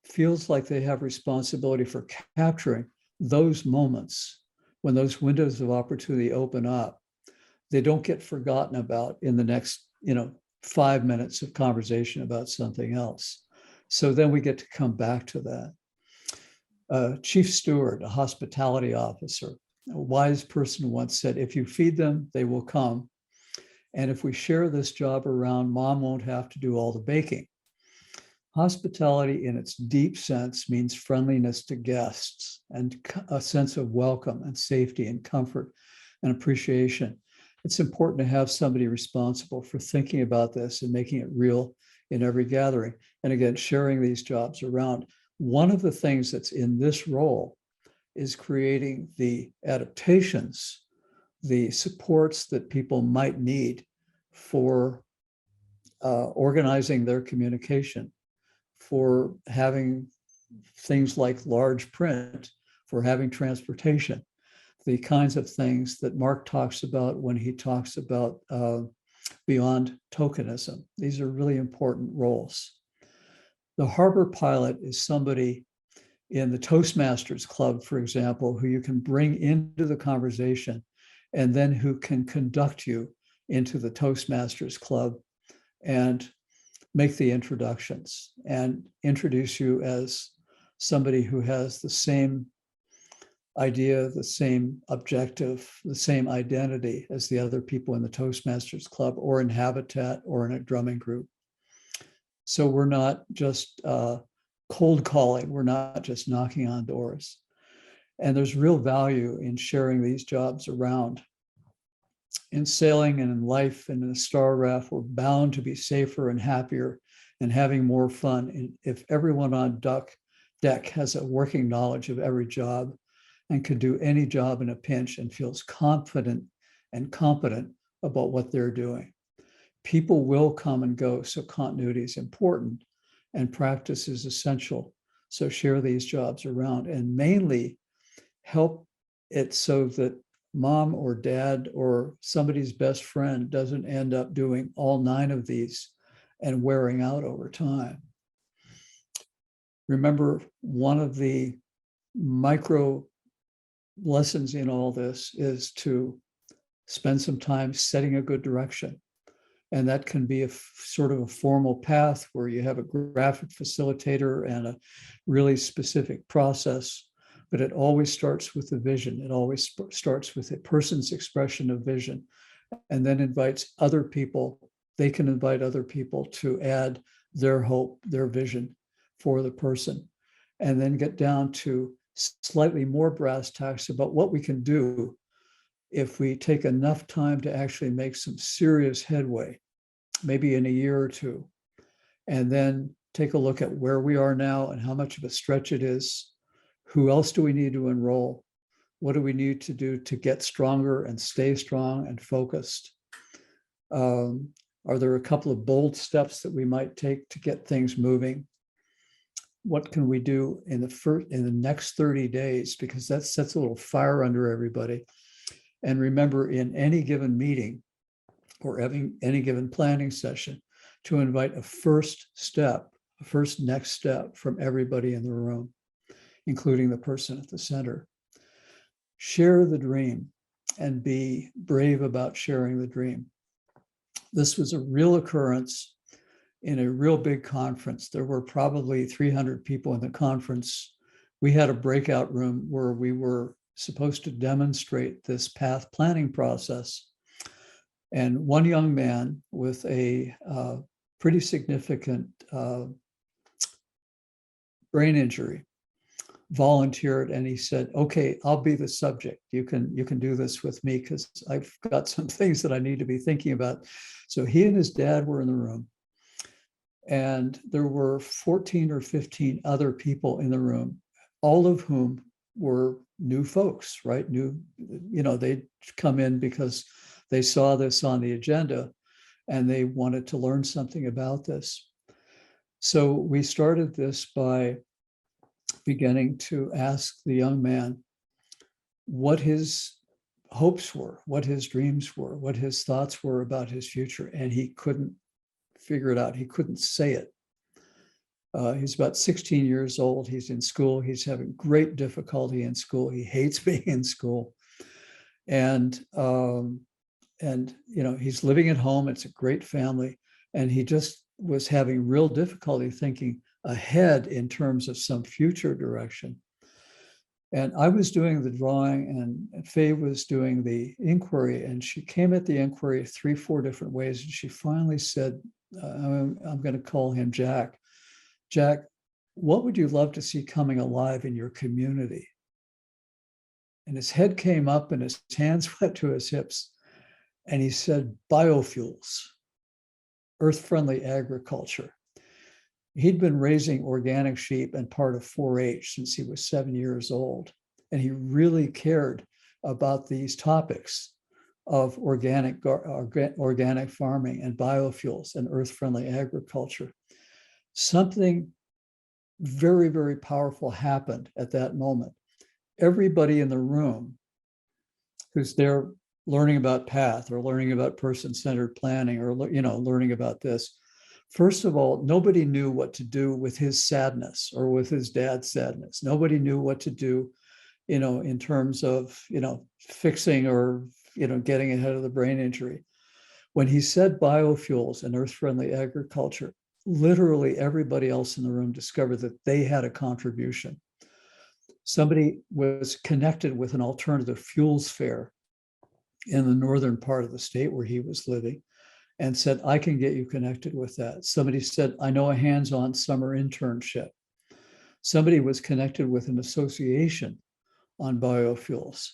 feels like they have responsibility for capturing those moments, when those windows of opportunity open up, they don't get forgotten about in the next, 5 minutes of conversation about something else. So then we get to come back to that. Chief steward, a hospitality officer, a wise person once said, if you feed them, they will come. And if we share this job around, mom won't have to do all the baking. Hospitality in its deep sense means friendliness to guests and a sense of welcome and safety and comfort and appreciation. It's important to have somebody responsible for thinking about this and making it real in every gathering. And again, sharing these jobs around. One of the things that's in this role is creating the adaptations, the supports that people might need for organizing their communication, for having things like large print, for having transportation, the kinds of things that Mark talks about when he talks about beyond tokenism. These are really important roles. The harbor pilot is somebody in the Toastmasters Club, for example, who you can bring into the conversation and then who can conduct you into the Toastmasters Club and make the introductions and introduce you as somebody who has the same idea, the same objective, the same identity as the other people in the Toastmasters Club or in Habitat or in a drumming group. So we're not just cold calling, we're not just knocking on doors. And there's real value in sharing these jobs around. In sailing and in life and in a star raft, we're bound to be safer and happier and having more fun. And if everyone on deck has a working knowledge of every job and can do any job in a pinch and feels confident and competent about what they're doing. People will come and go, so continuity is important and practice is essential. So share these jobs around and mainly help it so that mom or dad or somebody's best friend doesn't end up doing all 9 of these and wearing out over time. Remember, one of the micro lessons in all this is to spend some time setting a good direction. And that can be a sort of a formal path where you have a graphic facilitator and a really specific process, but it always starts with the vision. It always starts with a person's expression of vision and then invites other people. They can invite other people to add their hope, their vision for the person, and then get down to slightly more brass tacks about what we can do if we take enough time to actually make some serious headway, maybe in a year or two, and then take a look at where we are now and how much of a stretch it is. Who else do we need to enroll? What do we need to do to get stronger and stay strong and focused? Are there a couple of bold steps that we might take to get things moving? What can we do in the next 30 days? Because that sets a little fire under everybody. And remember, in any given meeting, or having any given planning session, to invite a first next step from everybody in the room, including the person at the center. Share the dream and be brave about sharing the dream. This was a real occurrence in a real big conference. There were probably 300 people in the conference. We had a breakout room where we were supposed to demonstrate this path planning process. And one young man with a pretty significant brain injury volunteered, and he said, "Okay, I'll be the subject. You can do this with me because I've got some things that I need to be thinking about." So he and his dad were in the room, and there were 14 or 15 other people in the room, all of whom were new folks, right? They'd come in because they saw this on the agenda and they wanted to learn something about this. So we started this by beginning to ask the young man what his hopes were, what his dreams were, what his thoughts were about his future. And he couldn't figure it out. He couldn't say it. He's about 16 years old. He's in school. He's having great difficulty in school. He hates being in school. And he's living at home. It's a great family. And he just was having real difficulty thinking ahead in terms of some future direction. And I was doing the drawing and Faye was doing the inquiry, and she came at the inquiry 3-4 different ways. And she finally said, I'm going to call him Jack. Jack, what would you love to see coming alive in your community? And his head came up and his hands went to his hips. And he said, biofuels, earth-friendly agriculture. He'd been raising organic sheep and part of 4-H since he was 7 years old. And he really cared about these topics of organic farming and biofuels and earth-friendly agriculture. Something very, very powerful happened at that moment. Everybody in the room who's there learning about PATH or learning about person-centered planning or learning about this, first of all, nobody knew what to do with his sadness or with his dad's sadness. Nobody knew what to do, in terms of, fixing or, getting ahead of the brain injury. When he said biofuels and earth-friendly agriculture, literally everybody else in the room discovered that they had a contribution. Somebody was connected with an alternative fuels fair in the northern part of the state where he was living and said, I can get you connected with that. Somebody said, I know a hands-on summer internship. Somebody was connected with an association on biofuels.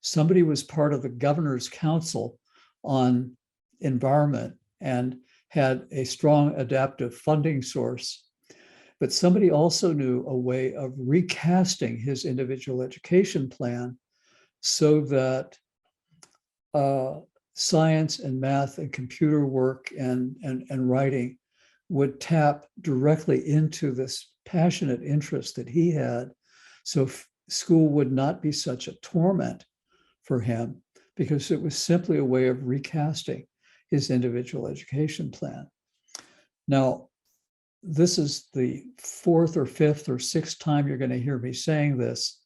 Somebody was part of the governor's council on environment and had a strong adaptive funding source. But somebody also knew a way of recasting his individual education plan so that science and math and computer work and writing would tap directly into this passionate interest that he had. So school would not be such a torment for him because it was simply a way of recasting his individual education plan. Now, this is the 4th or 5th or 6th time you're going to hear me saying this.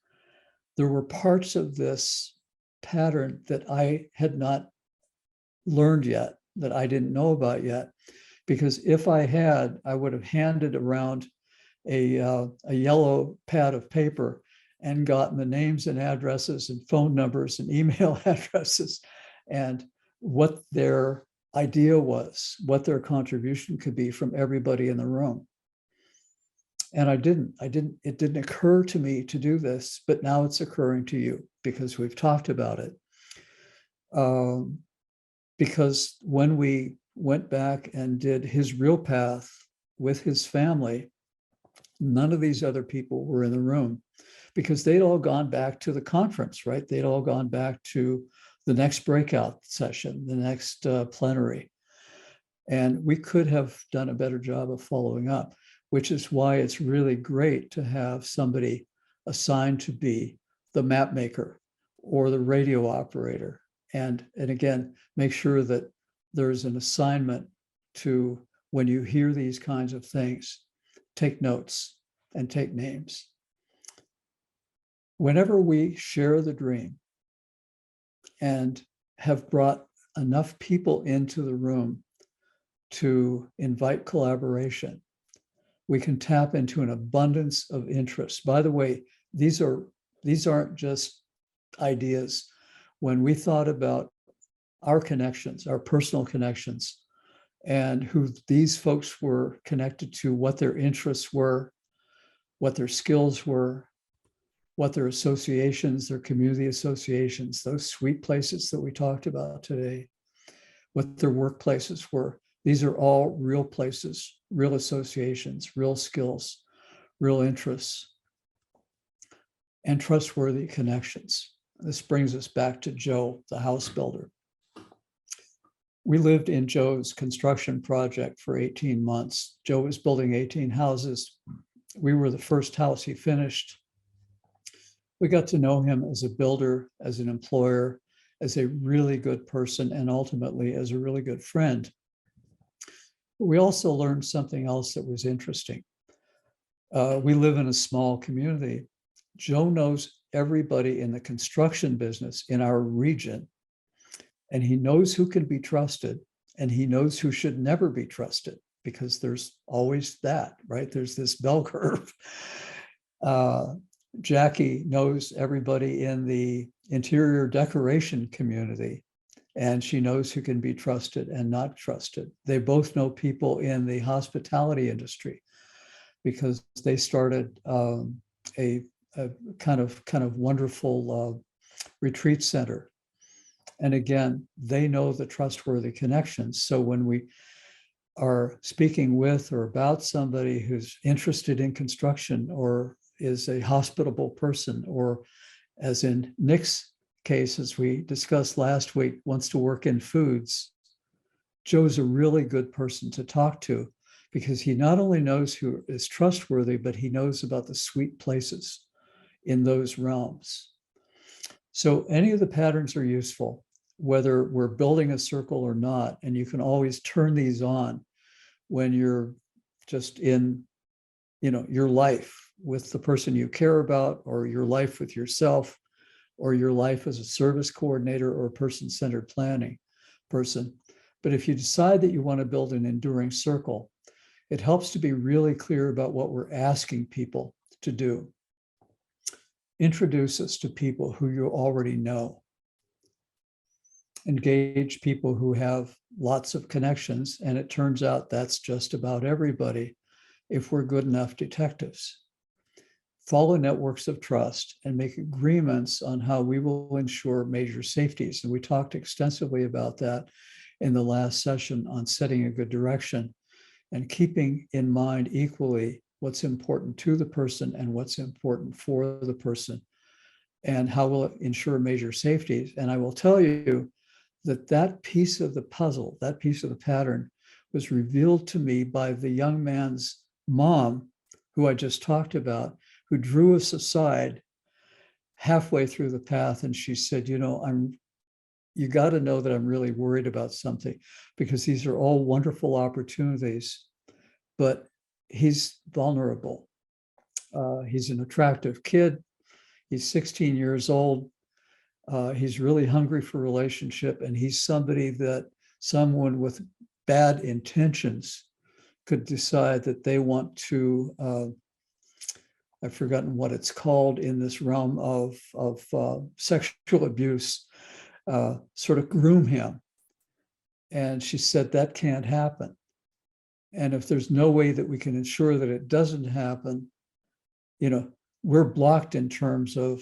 There were parts of this pattern that I had not learned yet, that I didn't know about yet, because if I had, I would have handed around a yellow pad of paper and gotten the names and addresses and phone numbers and email addresses and what their idea was, what their contribution could be from everybody in the room. And it didn't occur to me to do this, but now it's occurring to you because we've talked about it. Because when we went back and did his real path with his family, none of these other people were in the room because they'd all gone back to the conference, right? They'd all gone back to the next breakout session, the next plenary. And we could have done a better job of following up, which is why it's really great to have somebody assigned to be the map maker or the radio operator. And again, make sure that there's an assignment to, when you hear these kinds of things, take notes and take names. Whenever we share the dream and have brought enough people into the room to invite collaboration, we can tap into an abundance of interest. By the way, these aren't just ideas. When we thought about our connections, our personal connections, and who these folks were connected to, what their interests were, what their skills were, what their associations, their community associations, those sweet places that we talked about today, what their workplaces were. These are all real places, real associations, real skills, real interests, and trustworthy connections. This brings us back to Joe, the house builder. We lived in Joe's construction project for 18 months. Joe was building 18 houses. We were the first house he finished. We got to know him as a builder, as an employer, as a really good person, and ultimately as a really good friend. We also learned something else that was interesting. We live in a small community. Joe knows everybody in the construction business in our region, and he knows who can be trusted, and he knows who should never be trusted, because there's always that, right? There's this bell curve. Jackie knows everybody in the interior decoration community, and she knows who can be trusted and not trusted. They both know people in the hospitality industry, because they started a kind of wonderful retreat center. And again, they know the trustworthy connections. So when we are speaking with or about somebody who's interested in construction, or is a hospitable person, or as in Nick's case, as we discussed last week, wants to work in foods, Joe's a really good person to talk to, because he not only knows who is trustworthy, but he knows about the sweet places in those realms. So any of the patterns are useful, whether we're building a circle or not, and you can always turn these on when you're just in, your life with the person you care about, or your life with yourself, or your life as a service coordinator or a person-centered planning person. But if you decide that you want to build an enduring circle, it helps to be really clear about what we're asking people to do. Introduce us to people who you already know. Engage people who have lots of connections, and it turns out that's just about everybody if we're good enough detectives. Follow networks of trust and make agreements on how we will ensure major safeties. And we talked extensively about that in the last session on setting a good direction and keeping in mind equally what's important to the person and what's important for the person, and how will it ensure major safeties. And I will tell you that that piece of the puzzle, that piece of the pattern, was revealed to me by the young man's mom, who I just talked about, who drew us aside halfway through the path. And she said, you got to know that I'm really worried about something, because these are all wonderful opportunities, but he's vulnerable. He's an attractive kid. He's 16 years old. He's really hungry for relationship, and he's somebody that someone with bad intentions could decide that they want to, I've forgotten what it's called in this realm of sexual abuse, sort of groom him. And she said that can't happen. And if there's no way that we can ensure that it doesn't happen, we're blocked in terms of,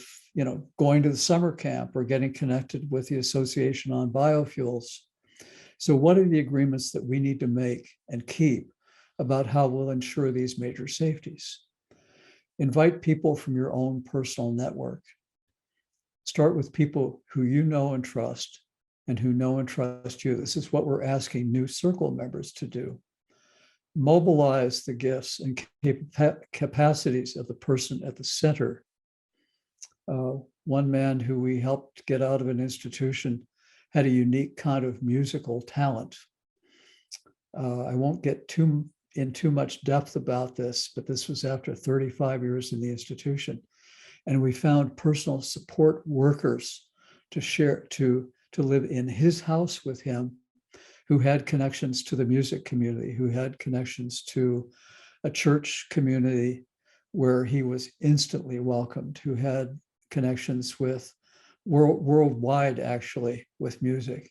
going to the summer camp or getting connected with the Association on Biofuels. So what are the agreements that we need to make and keep about how we'll ensure these major safeties? Invite people from your own personal network. Start with people who you know and trust, and who know and trust you. This is what we're asking new circle members to do. Mobilize the gifts and capacities of the person at the center. One man who we helped get out of an institution had a unique kind of musical talent. I won't get in too much depth about this, but this was after 35 years in the institution. And we found personal support workers to live in his house with him, who had connections to the music community, who had connections to a church community where he was instantly welcomed, who had connections with worldwide, actually, with music.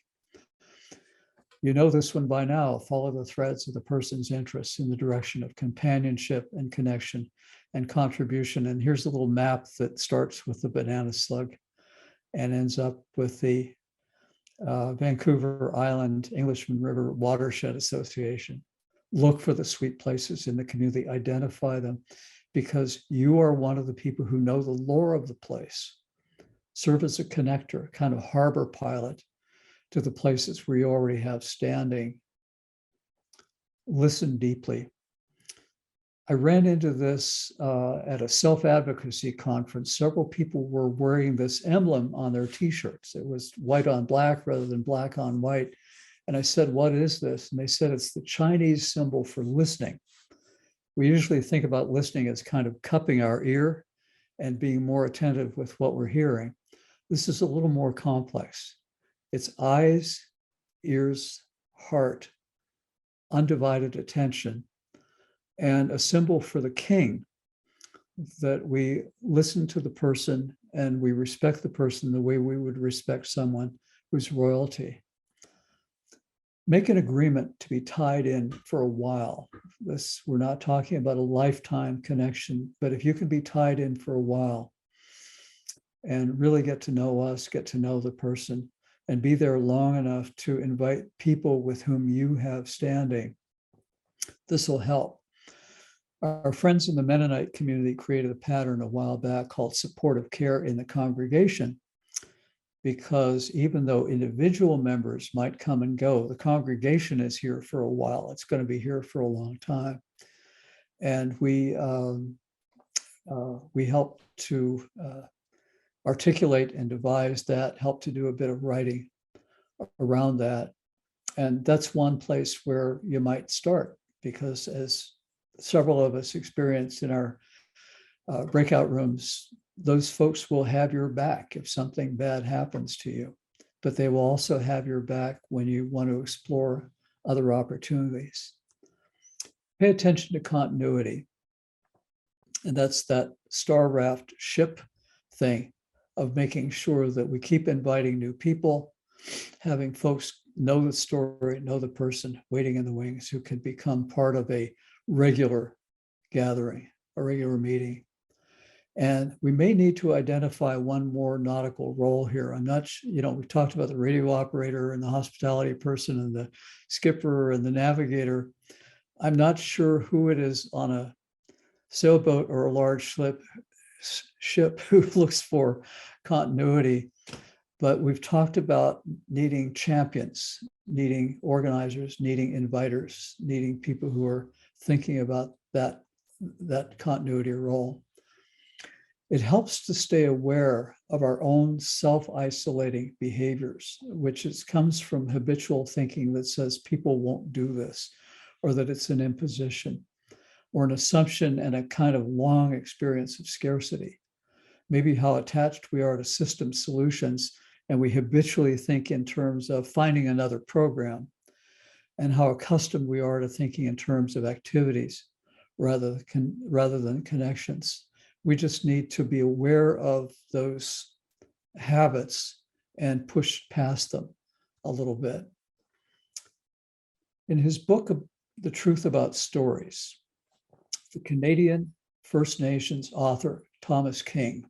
You know this one by now. Follow the threads of the person's interests in the direction of companionship and connection and contribution. And here's a little map that starts with the banana slug and ends up with the Vancouver Island Englishman River Watershed Association. Look for the sweet places in the community, identify them, because you are one of the people who know the lore of the place. Serve as a connector, kind of harbor pilot to the places where you already have standing. Listen deeply. I ran into this at a self-advocacy conference. Several people were wearing this emblem on their t-shirts. It was white on black rather than black on white. And I said, what is this? And they said, it's the Chinese symbol for listening. We usually think about listening as kind of cupping our ear and being more attentive with what we're hearing. This is a little more complex. It's eyes, ears, heart, undivided attention, and a symbol for the king, that we listen to the person and we respect the person the way we would respect someone who's royalty. Make an agreement to be tied in for a while. We're not talking about a lifetime connection, but if you can be tied in for a while and really get to know us, get to know the person, and be there long enough to invite people with whom you have standing, this will help. Our friends in the Mennonite community created a pattern a while back called supportive care in the congregation, because even though individual members might come and go, the congregation is here for a while. It's going to be here for a long time. And we help to articulate and devise that, help to do a bit of writing around that. And that's one place where you might start, because as several of us experienced in our breakout rooms, those folks will have your back if something bad happens to you, but they will also have your back when you want to explore other opportunities. Pay attention to continuity. And that's that Star Raft ship thing of making sure that we keep inviting new people, having folks know the story, know the person waiting in the wings who can become part of a regular gathering, a regular meeting. And we may need to identify one more nautical role here. I'm not, we've talked about the radio operator and the hospitality person and the skipper and the navigator. I'm not sure who it is on a sailboat or a large ship who looks for continuity, but we've talked about needing champions, needing organizers, needing inviters, needing people who are thinking about that continuity role. It helps to stay aware of our own self-isolating behaviors, which comes from habitual thinking that says people won't do this, or that it's an imposition, or an assumption and a kind of long experience of scarcity. Maybe how attached we are to system solutions, and we habitually think in terms of finding another program, and how accustomed we are to thinking in terms of activities rather than connections. We just need to be aware of those habits and push past them a little bit. In his book, The Truth About Stories, the Canadian First Nations author Thomas King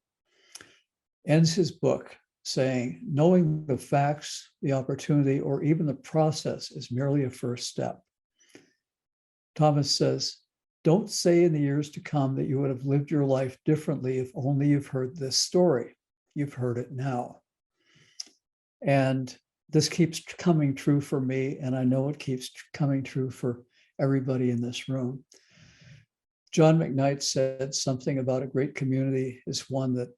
ends his book saying, knowing the facts, the opportunity, or even the process is merely a first step. Thomas says, don't say in the years to come that you would have lived your life differently if only you've heard this story. You've heard it now. And this keeps coming true for me, and I know it keeps coming true for everybody in this room. John McKnight said something about a great community is one that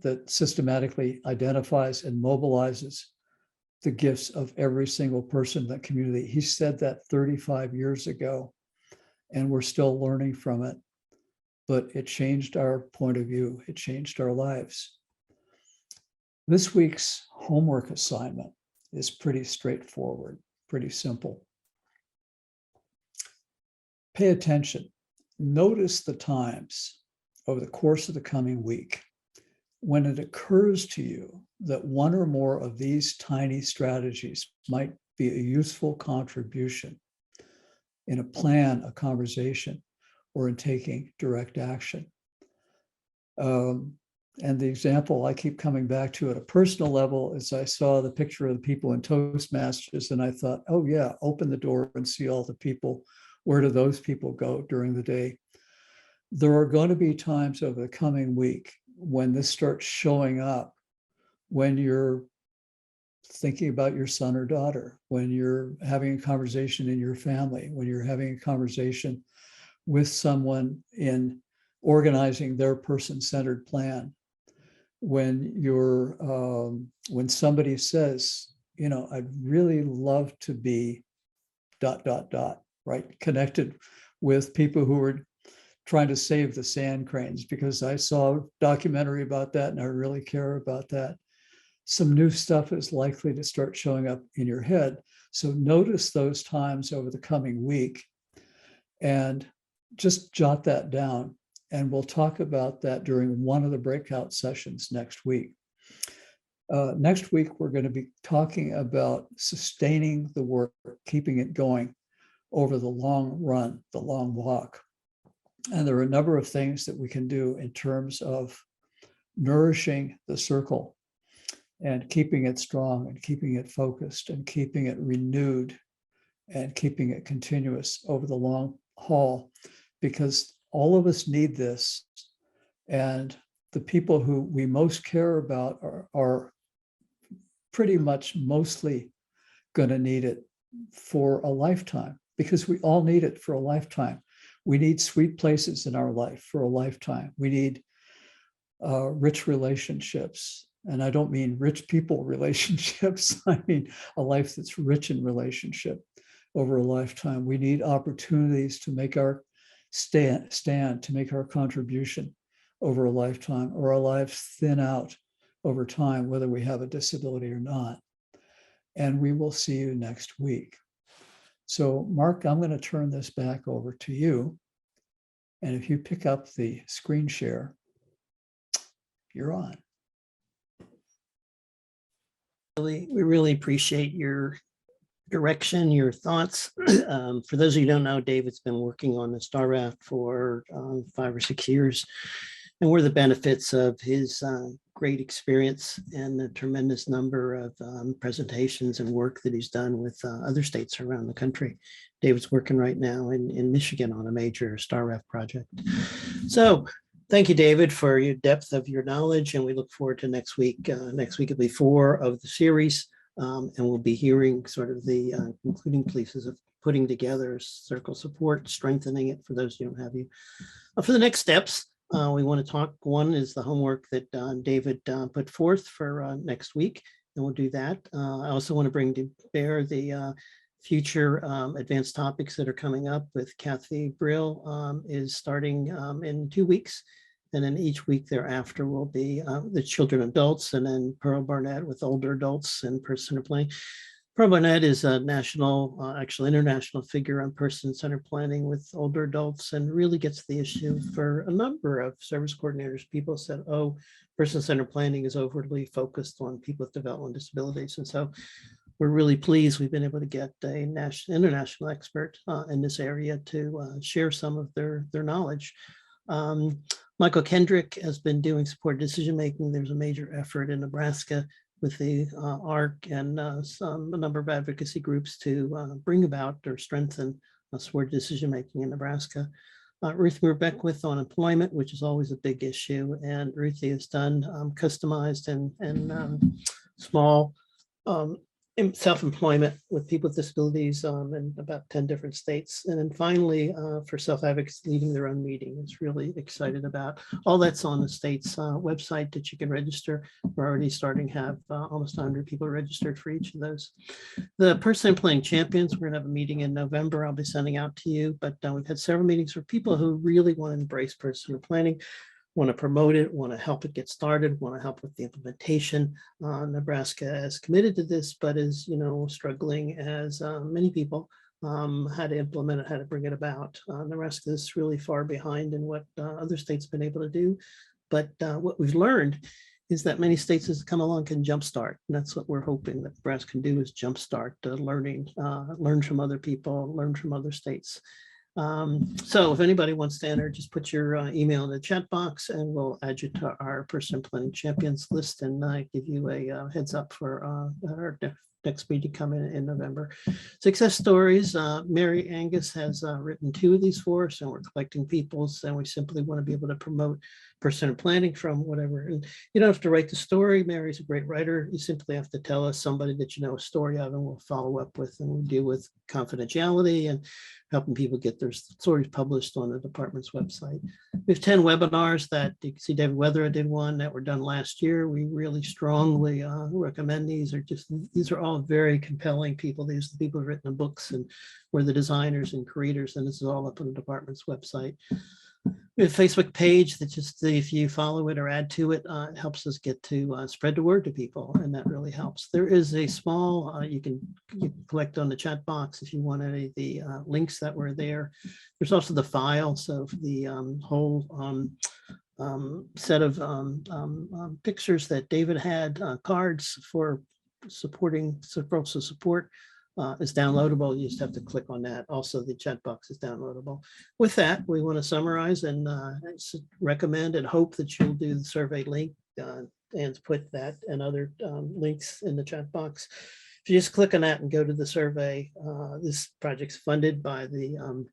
that systematically identifies and mobilizes the gifts of every single person in that community. He said that 35 years ago, and we're still learning from it, but it changed our point of view. It changed our lives. This week's homework assignment is pretty straightforward, pretty simple. Pay attention. Notice the times over the course of the coming week when it occurs to you that one or more of these tiny strategies might be a useful contribution in a plan, a conversation, or in taking direct action. And the example I keep coming back to at a personal level is I saw the picture of the people in Toastmasters and I thought, oh yeah, open the door and see all the people. Where do those people go during the day? There are going to be times over the coming week when this starts showing up, when you're thinking about your son or daughter, when you're having a conversation in your family, when you're having a conversation with someone in organizing their person-centered plan, when you're when somebody says, you know, I'd really love to be ... right, connected with people who are trying to save the sand cranes, because I saw a documentary about that and I really care about that. Some new stuff is likely to start showing up in your head. So notice those times over the coming week and just jot that down. And we'll talk about that during one of the breakout sessions next week. Next week, we're going to be talking about sustaining the work, keeping it going over the long run, the long walk. And there are a number of things that we can do in terms of nourishing the circle and keeping it strong and keeping it focused and keeping it renewed and keeping it continuous over the long haul, because all of us need this. And the people who we most care about are pretty much mostly going to need it for a lifetime, because we all need it for a lifetime. We need sweet places in our life for a lifetime. We need rich relationships. And I don't mean rich people relationships. I mean a life that's rich in relationship over a lifetime. We need opportunities to make our stand, to make our contribution over a lifetime, or our lives thin out over time, whether we have a disability or not. And we will see you next week. So Mark, I'm going to turn this back over to you. And if you pick up the screen share, you're on. We really appreciate your direction, your thoughts. For those of you who don't know, David's been working on the Star Raft for 5 or 6 years. And we're the benefits of his great experience and the tremendous number of presentations and work that he's done with other states around the country. David's working right now in Michigan on a major Star Raft project. So thank you, David, for your depth of your knowledge. And we look forward to next week. Next week will be 4 of the series. And we'll be hearing sort of the concluding pieces of putting together circle support, strengthening it for those who don't have you. For the next steps, we want to talk. One is the homework that David put forth for next week, and we'll do that. I also want to bring to bear the future advanced topics that are coming up with Kathy Brill is starting in 2 weeks. And then each week thereafter will be the children and adults, and then Pearl Barnett with older adults and person-centered planning. Pearl Barnett is a national, actually international figure on person-centered planning with older adults, and really gets the issue for a number of service coordinators. People said, oh, person-centered planning is overly focused on people with developmental disabilities. And so we're really pleased we've been able to get a international expert in this area to share some of their knowledge. Michael Kendrick has been doing support decision-making. There's a major effort in Nebraska with the ARC and a number of advocacy groups to bring about or strengthen support decision-making in Nebraska. Ruth Beckwith on employment, which is always a big issue. And Ruthie has done customized and small self-employment with people with disabilities in about 10 different states. And then finally, for self-advocates leading their own meeting. It's really excited about. All that's on the state's website that you can register. We're already starting to have almost 100 people registered for each of those. The person playing champions, we're gonna have a meeting in November. I'll be sending out to you, but we've had several meetings for people who really want to embrace personal planning, want to promote it, want to help it get started, want to help with the implementation. Nebraska is committed to this, but is, struggling as many people how to implement it, how to bring it about. Nebraska is really far behind in what other states have been able to do. But what we've learned is that many states as come along can jumpstart. And that's what we're hoping that Nebraska can do is jumpstart learning, learn from other people, learn from other states. So if anybody wants to enter, just put your email in the chat box and we'll add you to our person planning champions list and give you a heads up for our next meeting coming in November. Success stories. Mary Angus has written 2 of these for us and we're collecting people's, and we simply want to be able to promote person planning from whatever. And you don't have to write the story. Mary's a great writer. You simply have to tell us somebody that you know a story of and we'll follow up with, and we'll deal with confidentiality and helping people get their stories published on the department's website. We have 10 webinars that you can see David Wetherow did one that were done last year. We really strongly recommend these. These are all very compelling people. These are the people who've written the books and we're the designers and creators, and this is all up on the department's website. We have a Facebook page that just, if you follow it or add to it, it helps us get to spread the word to people, and that really helps. There is a small, you can collect on the chat box if you want any of the links that were there. There's also the file, so for the whole set of pictures that David had, cards for supporting support is downloadable. You just have to click on that. Also, the chat box is downloadable. With that, we want to summarize and recommend and hope that you'll do the survey link and put that and other links in the chat box. If you just click on that and go to the survey, this project's funded by the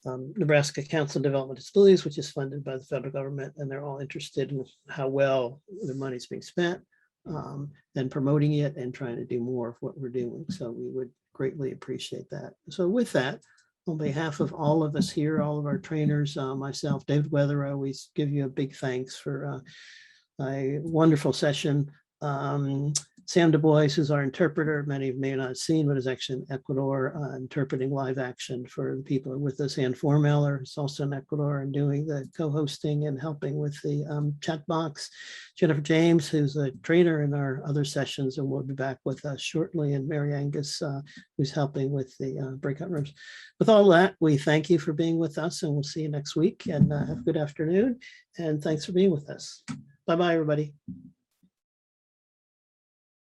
Nebraska Council on Developmental Disabilities, which is funded by the federal government, and they're all interested in how well their money's being spent. And promoting it and trying to do more of what we're doing. So we would greatly appreciate that. So with that, on behalf of all of us here, all of our trainers, myself, David Wetherow, we give you a big thanks for a wonderful session. Sam Du Bois, who's our interpreter, many of you may not have seen, but is actually in Ecuador interpreting live action for the people with us. Ann Formeller is also in Ecuador and doing the co-hosting and helping with the chat box. Jennifer James, who's a trainer in our other sessions and will be back with us shortly, and Mary Angus, who's helping with the breakout rooms. With all that, we thank you for being with us, and we'll see you next week, and have a good afternoon, and thanks for being with us. Bye-bye, everybody.